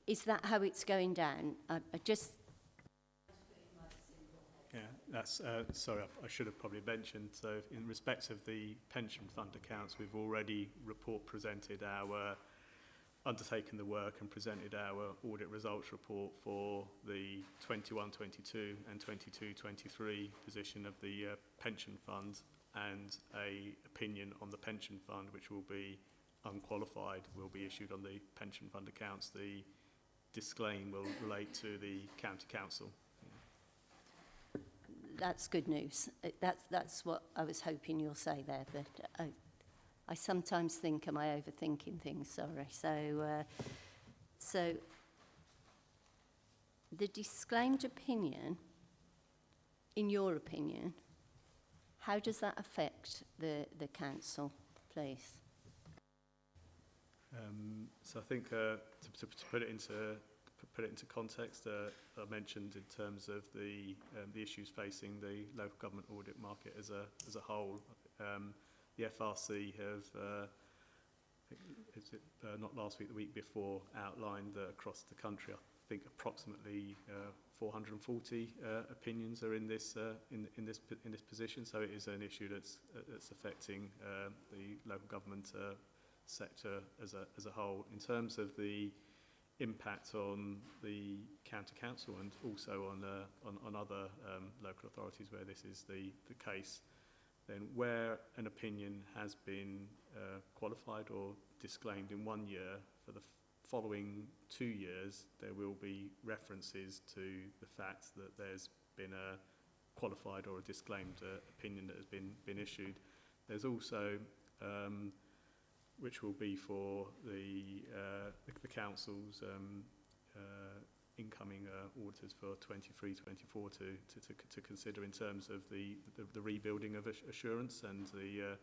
Is that how it's going down? I just... Yeah, that's, sorry, I should have probably mentioned. So in respect of the pension fund accounts, we've already undertaken the work and presented our audit results report for the 21-22 and 22-23 position of the pension fund, and a opinion on the pension fund, which will be unqualified, will be issued on the pension fund accounts. The disclaim will relate to the county council. That's good news. That's what I was hoping you'll say there, but I sometimes think, am I overthinking things? Sorry. So the disclaimed opinion, in your opinion, how does that affect the council, please? So I think to put it into context, I mentioned in terms of the issues facing the local government audit market as a whole. The FRC have, not last week, the week before, outlined that across the country, I think approximately 440 opinions are in this position. So it is an issue that's affecting the local government sector as a whole. In terms of the impact on the county council and also on other local authorities where this is the case, then where an opinion has been qualified or disclaimed in 1 year, for the following 2 years there will be references to the fact that there's been a qualified or a disclaimed opinion that has been issued. There's also which will be for the council's incoming auditors for 23-24 to consider in terms of the rebuilding of assurance, and the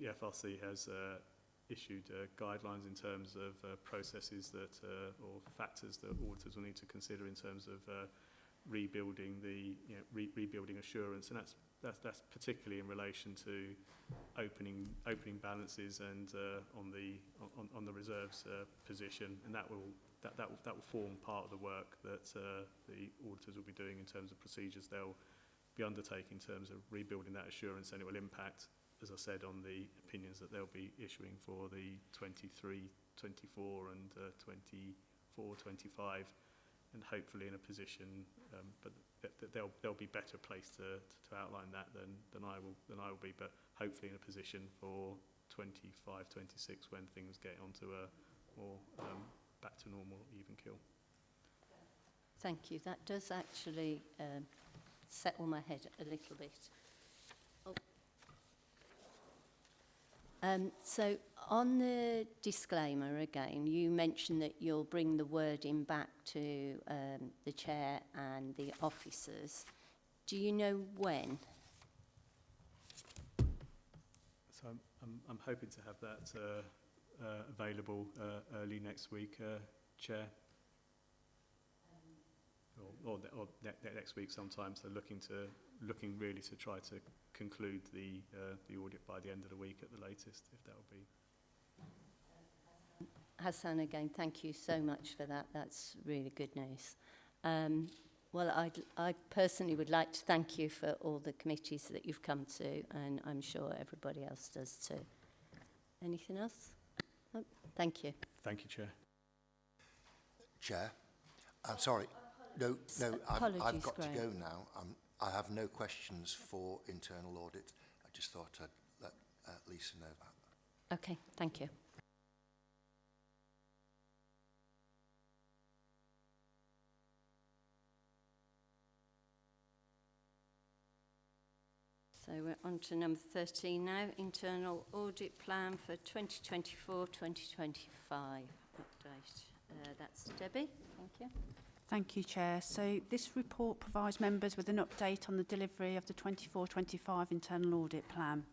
FRC has issued guidelines in terms of processes that or factors that auditors will need to consider in terms of rebuilding rebuilding assurance, and that's particularly in relation to opening balances and on the reserves position, and that will form part of the work that the auditors will be doing in terms of procedures they'll be undertaking in terms of rebuilding that assurance, and it will impact, as I said, on the opinions that they'll be issuing for the 23, 24 and 24, 25, and hopefully in a position, but they'll be better placed to outline that than I will be, but hopefully in a position for 25, 26 when things get onto a more back to normal even keel. Thank you. That does actually settle my head a little bit. So on the disclaimer again, you mentioned that you'll bring the wording back to the chair and the officers. Do you know when? So I'm hoping to have that available early next week, Chair, or next week sometime. So looking really to try to conclude the audit by the end of the week at the latest, if that will be. Hassan, again, thank you so much for that. That's really good news. Well, I personally would like to thank you for all the committees that you've come to, and I'm sure everybody else does too. Anything else? Oh, thank you. Thank you, Chair. Chair, I'm sorry. No, I've got Graham. to go now. I have no questions for internal audit. I just thought I'd let Lisa know that. Okay, thank you. So we're on to number 13 now, internal audit plan for 2024-2025 update. That's Debbie, thank you. Thank you, Chair. So this report provides members with an update on the delivery of the 24-25 internal audit plan.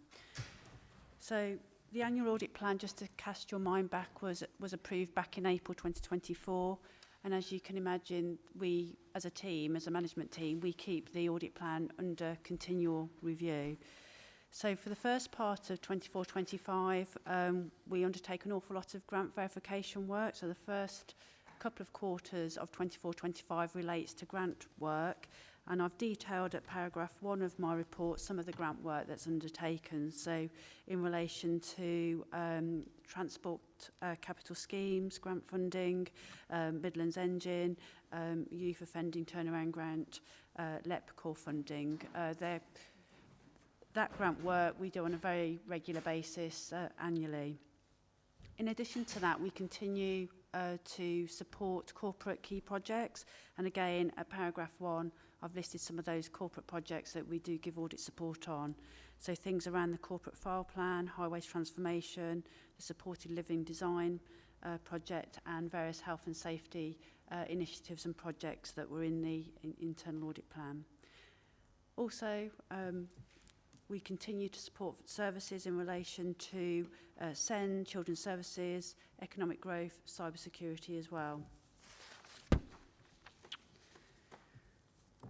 So the annual audit plan, just to cast your mind back, was approved back in April 2024. And as you can imagine, we as a team, as a management team, we keep the audit plan under continual review. So for the first part of 24-25, we undertake an awful lot of grant verification work. So the first couple of quarters of 24-25 relates to grant work, and I've detailed at paragraph 1 of my report some of the grant work that's undertaken. So in relation to transport capital schemes, grant funding, Midlands Engine, youth offending turnaround grant, LEP core funding, that grant work we do on a very regular basis annually. In addition to that, we continue to support corporate key projects, and again at paragraph 1 I've listed some of those corporate projects that we do give audit support on. So things around the corporate file plan, highways transformation, the supported living design project, and various health and safety initiatives and projects that were in the internal audit plan. Also, we continue to support services in relation to SEND, children's services, economic growth, cybersecurity as well.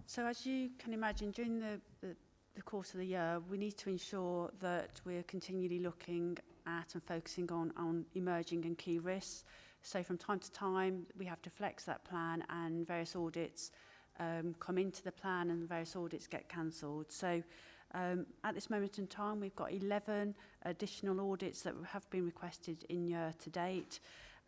So as you can imagine, during the course of the year, we need to ensure that we're continually looking at and focusing on emerging and key risks. So from time to time, we have to flex that plan, and various audits come into the plan and various audits get cancelled. So at this moment in time, we've got 11 additional audits that have been requested in year to date.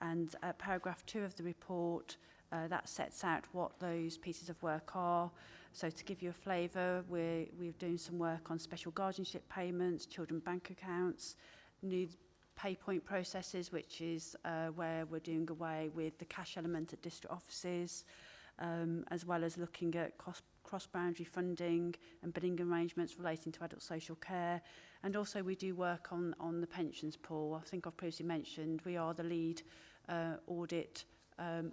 And paragraph 2 of the report, that sets out what those pieces of work are. So to give you a flavour, we're doing some work on special guardianship payments, children bank accounts, new pay point processes, which is where we're doing away with the cash element at district offices, as well as looking at cross-boundary funding and billing arrangements relating to adult social care. And also we do work on the pensions pool. I think I've previously mentioned we are the lead audit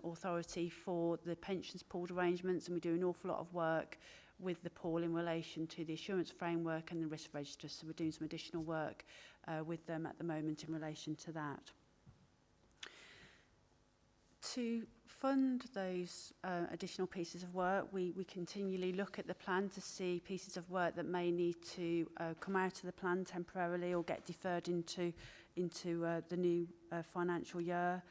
authority for the pensions pooled arrangements, and we do an awful lot of work with the pool in relation to the assurance framework and the risk register. So we're doing some additional work with them at the moment in relation to that. To fund those additional pieces of work, we continually look at the plan to see pieces of work that may need to come out of the plan temporarily or get deferred into the new financial year.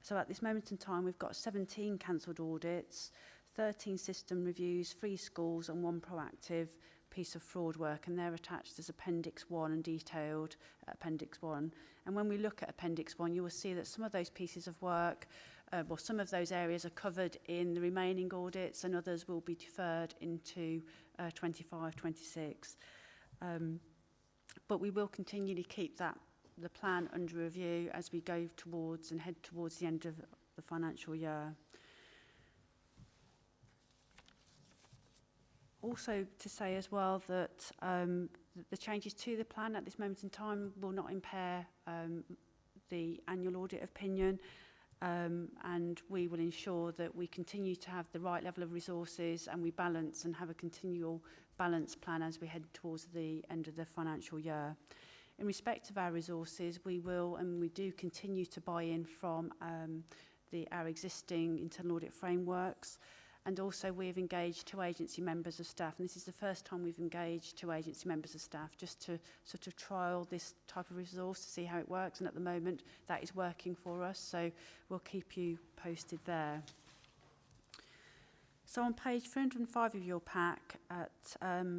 So at this moment in time, we've got 17 cancelled audits, 13 system reviews, 3 schools and 1 proactive piece of fraud work, and they're attached as Appendix 1 and detailed Appendix 1. And when we look at Appendix 1, you will see that some of those pieces of work, well, some of those areas are covered in the remaining audits and others will be deferred into 25-26. But we will continually keep the plan under review as we go towards and head towards the end of the financial year. Also to say as well that the changes to the plan at this moment in time will not impair the annual audit opinion, and we will ensure that we continue to have the right level of resources and we balance and have a continual balanced plan as we head towards the end of the financial year. In respect of our resources, we will and we do continue to buy in from our existing internal audit frameworks, and also we've engaged 2 agency members of staff, and this is the first time we've engaged 2 agency members of staff just to sort of trial this type of resource to see how it works, and at the moment that is working for us, so we'll keep you posted there. So on page 305 of your pack at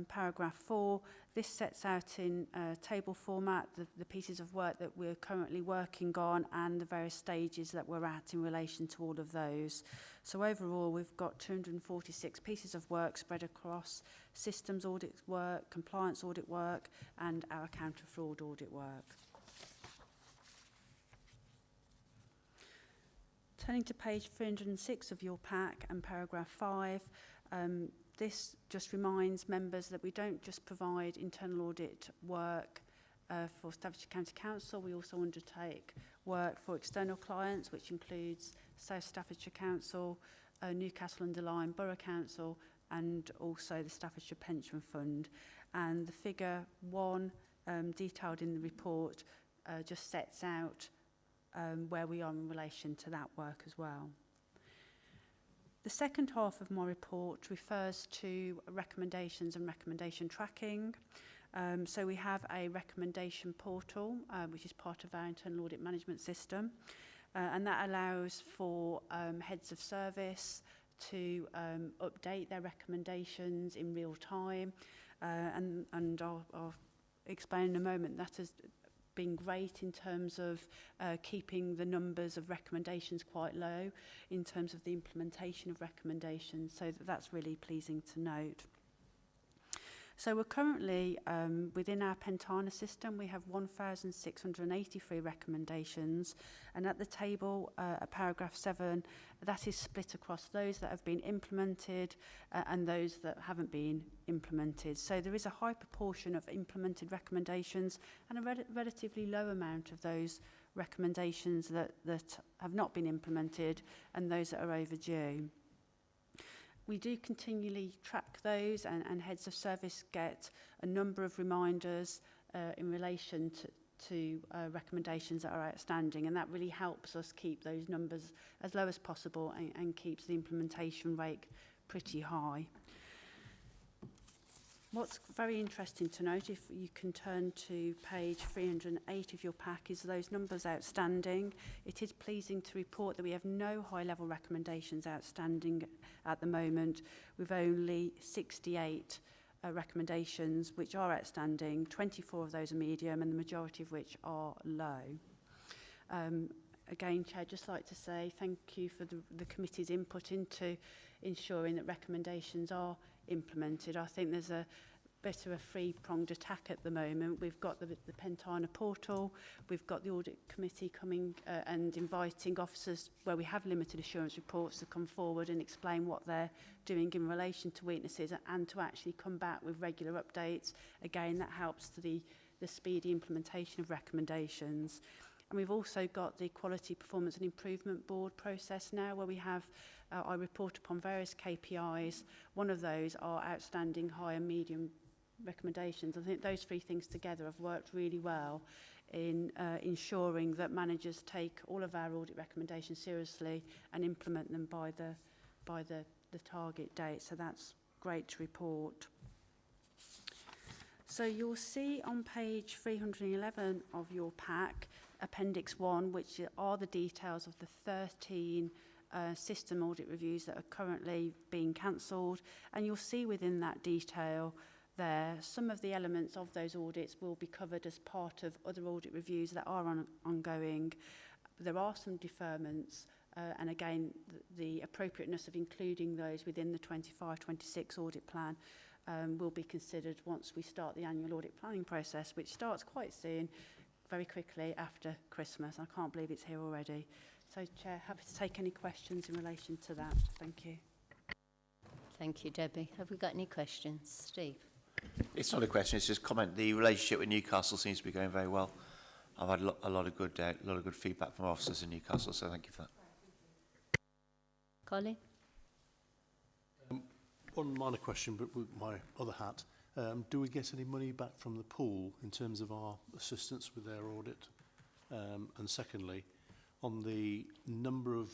paragraph 4, this sets out in table format the pieces of work that we're currently working on and the various stages that we're at in relation to all of those. So overall, we've got 246 pieces of work spread across systems audit work, compliance audit work, and our counter fraud audit work. Turning to page 306 of your pack and paragraph 5, this just reminds members that we don't just provide internal audit work for Staffordshire County Council, we also undertake work for external clients, which includes South Staffordshire Council, Newcastle-under-Lyme Borough Council, and also the Staffordshire Pension Fund. And the figure 1, detailed in the report, just sets out where we are in relation to that work as well. The second half of my report refers to recommendations and recommendation tracking. So we have a recommendation portal, which is part of our internal audit management system, and that allows for heads of service to update their recommendations in real time, and I'll explain in a moment. That has been great in terms of keeping the numbers of recommendations quite low in terms of the implementation of recommendations, so that's really pleasing to note. So we're currently, within our Pentana system, we have 1,683 recommendations, and at the table, paragraph 7, that is split across those that have been implemented and those that haven't been implemented. So there is a high proportion of implemented recommendations and a relatively low amount of those recommendations that have not been implemented and those that are overdue. We do continually track those, and heads of service get a number of reminders in relation to recommendations that are outstanding, and that really helps us keep those numbers as low as possible and keeps the implementation rate pretty high. What's very interesting to note, if you can turn to page 308 of your pack, is those numbers outstanding. It is pleasing to report that we have no high-level recommendations outstanding at the moment, with only 68 recommendations which are outstanding. 24 of those are medium, and the majority of which are low. Again, Chair, I'd just like to say thank you for the committee's input into ensuring that recommendations are implemented. I think there's a bit of a three-pronged attack at the moment. We've got the Pentana portal, we've got the audit committee coming and inviting officers where we have limited assurance reports to come forward and explain what they're doing in relation to weaknesses and to actually come back with regular updates. Again, that helps to the speedy implementation of recommendations. And we've also got the Quality Performance and Improvement Board process now, where we have, I report upon various KPIs. One of those are outstanding high and medium recommendations. I think those three things together have worked really well in ensuring that managers take all of our audit recommendations seriously and implement them by the target date. So that's great to report. So you'll see on page 311 of your pack, Appendix 1, which are the details of the 13 system audit reviews that are currently being cancelled. And you'll see within that detail there, some of the elements of those audits will be covered as part of other audit reviews that are ongoing. There are some deferments, and again, the appropriateness of including those within the 25-26 audit plan will be considered once we start the annual audit planning process, which starts quite soon, very quickly after Christmas. I can't believe it's here already. So, Chair, happy to take any questions in relation to that. Thank you. Thank you, Debbie. Have we got any questions? Steve? It's not a question, it's just comment. The relationship with Newcastle seems to be going very well. I've had a lot of good feedback from officers in Newcastle, so thank you for that. Colin? One minor question, but with my other hat. Do we get any money back from the pool in terms of our assistance with their audit? And secondly, on the number of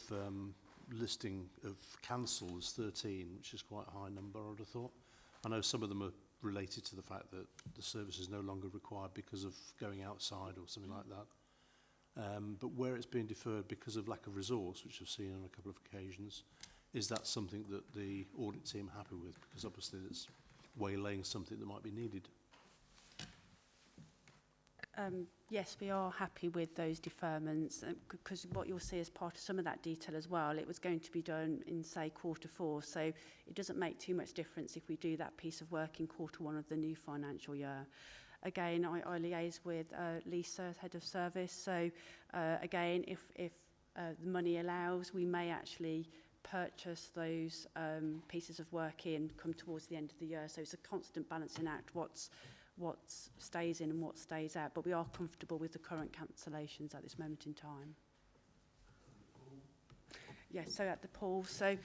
listing of cancels, 13, which is quite a high number, I would have thought. I know some of them are related to the fact that the service is no longer required because of going outside or something like that. But where it's being deferred because of lack of resource, which I've seen on a couple of occasions, is that something that the audit team are happy with? Because obviously it's waylaying something that might be needed. Yes, we are happy with those deferments, because what you'll see as part of some of that detail as well, it was going to be done in, say, Q4, so it doesn't make too much difference if we do that piece of work in Q1 of the new financial year. Again, I liaise with Lisa, Head of Service, so again, if the money allows, we may actually purchase those pieces of work in come towards the end of the year, so it's a constant balancing act, what stays in and what stays out, but we are comfortable with the current cancellations at this moment in time. Yes, so at the pool, so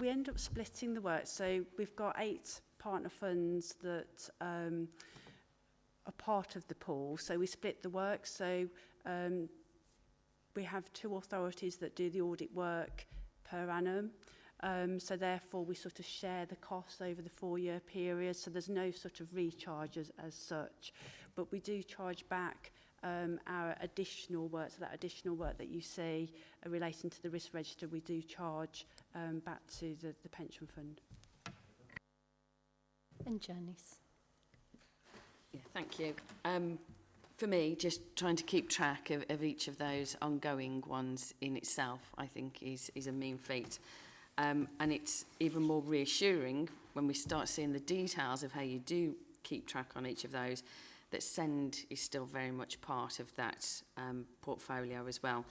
we end up splitting the work, so we've got 8 partner funds that are part of the pool, so we split the work, so we have 2 authorities that do the audit work per annum. So therefore we sort of share the costs over the 4-year period, so there's no sort of recharge as such, but we do charge back our additional work, so that additional work that you see relating to the risk register, we do charge back to the pension fund. And Janice? Yeah, thank you. For me, just trying to keep track of each of those ongoing ones in itself, I think is a mean feat. And it's even more reassuring when we start seeing the details of how you do keep track on each of those, that SEND is still very much part of that portfolio as well.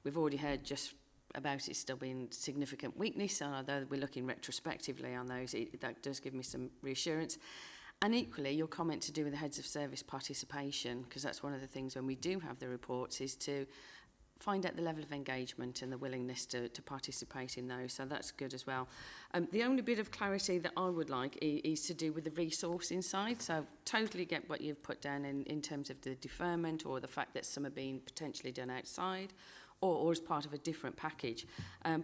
We've already heard just about it still being significant weakness, although we're looking retrospectively on those, that does give me some reassurance. And equally, your comment to do with the heads of service participation, because that's one of the things when we do have the reports, is to find out the level of engagement and the willingness to participate in those. So that's good as well. The only bit of clarity that I would like is to do with the resourcing side. So totally get what you've put down in terms of the deferment or the fact that some are being potentially done outside or as part of a different package.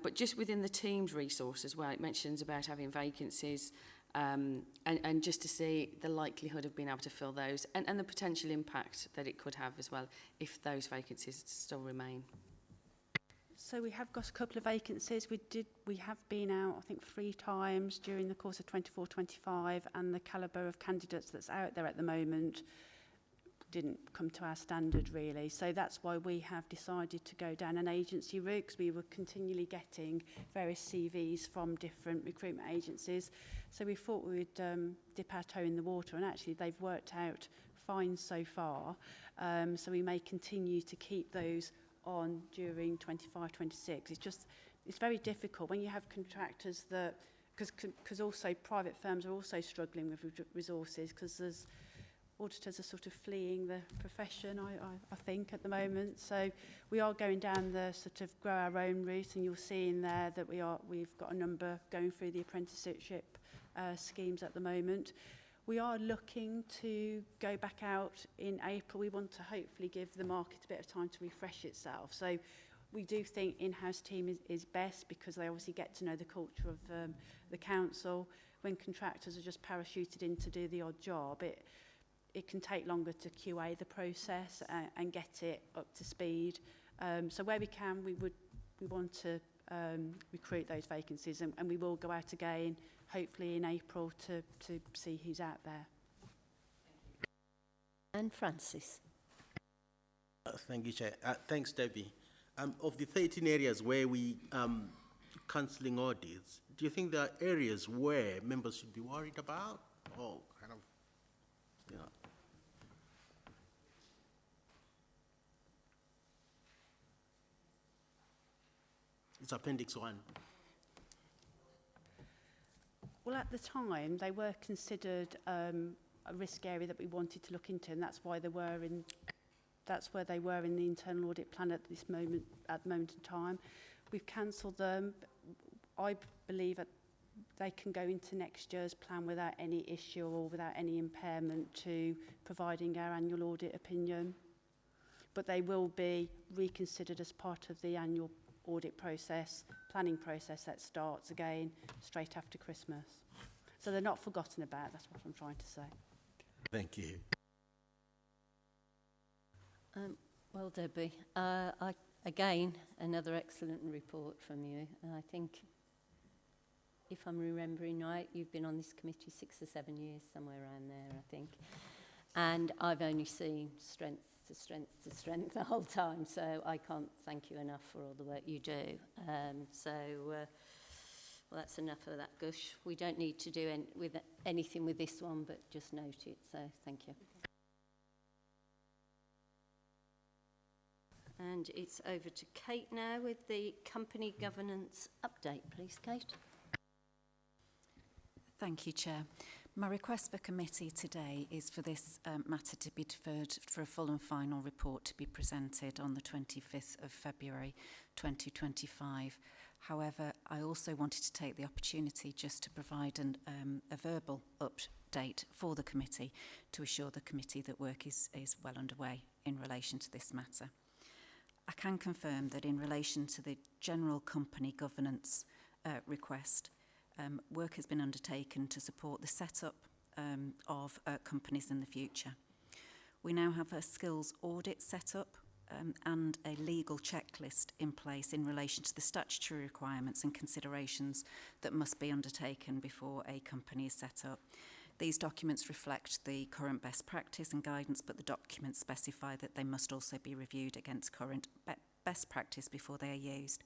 But just within the team's resource as well, it mentions about having vacancies and just to see the likelihood of being able to fill those and the potential impact that it could have as well if those vacancies still remain. So we have got a couple of vacancies. We have been out, I think, 3 times during the course of 24-25, and the calibre of candidates that's out there at the moment didn't come to our standard, really. So that's why we have decided to go down an agency route, because we were continually getting various CVs from different recruitment agencies. So we thought we would dip our toe in the water, and actually they've worked out fine so far. So we may continue to keep those on during 25-26. It's very difficult when you have contractors that, because also private firms are also struggling with resources, because there's auditors are sort of fleeing the profession, I think, at the moment. So we are going down the sort of grow our own route, and you'll see in there that we've got a number going through the apprenticeship schemes at the moment. We are looking to go back out in April. We want to hopefully give the market a bit of time to refresh itself. So we do think in-house team is best, because they obviously get to know the culture of the council. When contractors are just parachuted in to do the odd job, it can take longer to QA the process and get it up to speed. So where we can, we want to recruit those vacancies, and we will go out again, hopefully in April, to see who's out there. And Francis. Thank you, Chair. Thanks, Debbie. Of the 13 areas where we cancelling audits, do you think there are areas where members should be worried about, or kind of, you know? It's Appendix 1. Well, at the time, they were considered a risk area that we wanted to look into, and that's why they were in. That's where they were in the internal audit plan at the moment in time. We've cancelled them. I believe that they can go into next year's plan without any issue or without any impairment to providing our annual audit opinion. But they will be reconsidered as part of the annual audit process, planning process that starts again straight after Christmas. So they're not forgotten about, that's what I'm trying to say. Thank you. Well, Debbie, again, another excellent report from you. I think, if I'm remembering right, you've been on this committee 6 or 7 years, somewhere around there, I think. And I've only seen strength to strength to strength the whole time, so I can't thank you enough for all the work you do. Well, that's enough of that gush. We don't need to do anything with this one, but just note it, so thank you. And it's over to Kate now with the company governance update, please, Kate. Thank you, Chair. My request for committee today is for this matter to be deferred for a full and final report to be presented on the 25th of February 2025. However, I also wanted to take the opportunity just to provide a verbal update for the committee to assure the committee that work is well underway in relation to this matter. I can confirm that in relation to the general company governance request, work has been undertaken to support the setup of companies in the future. We now have a skills audit set up and a legal checklist in place in relation to the statutory requirements and considerations that must be undertaken before a company is set up. These documents reflect the current best practice and guidance, but the documents specify that they must also be reviewed against current best practice before they are used.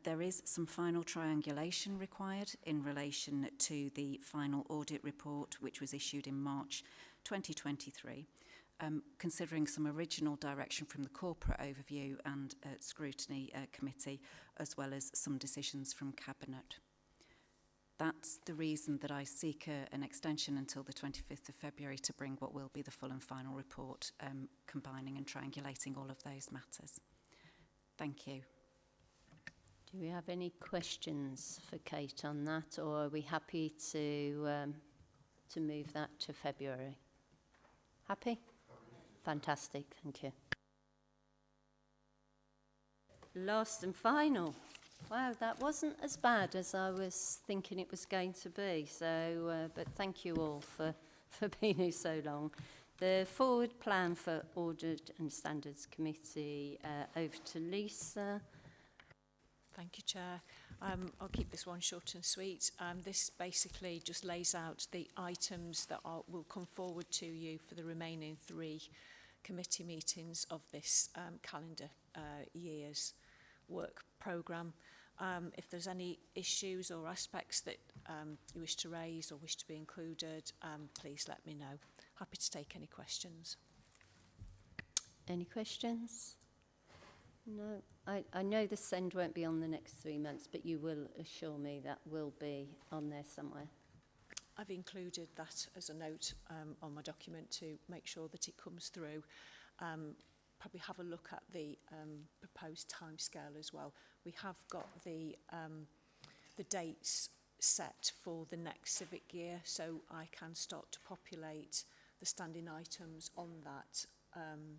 There is some final triangulation required in relation to the final audit report, which was issued in March 2023, considering some original direction from the corporate overview and scrutiny committee, as well as some decisions from Cabinet. that's the reason that I seek an extension until the 25th of February to bring what will be the full and final report, combining and triangulating all of those matters. Thank you. Do we have any questions for Kate on that, or are we happy to move that to February? Happy? Fantastic, thank you. Last and final. Wow, that wasn't as bad as I was thinking it was going to be. So, but thank you all for being here so long. The forward plan for Audit and Standards Committee, over to Lisa. Thank you, Chair. I'll keep this one short and sweet. This basically just lays out the items that will come forward to you for the remaining 3 committee meetings of this calendar year's work programme. If there's any issues or aspects that you wish to raise or wish to be included, please let me know. Happy to take any questions. Any questions? No. I know the send won't be on the next 3 months, but you will assure me that will be on there somewhere. I've included that as a note on my document to make sure that it comes through. Probably have a look at the proposed timescale as well. We have got the dates set for the next civic year, so I can start to populate the standing items on that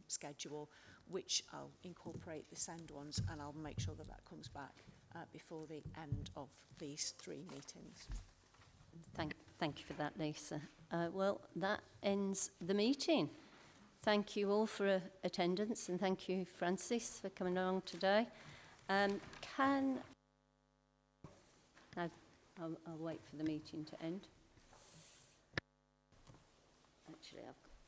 schedule, which I'll incorporate the send ones, and I'll make sure that that comes back before the end of these 3 meetings. Thank you for that, Lisa. Well, that ends the meeting. Thank you all for attendance, and thank you, Francis, for coming along today. I'll wait for the meeting to end. Actually, I've got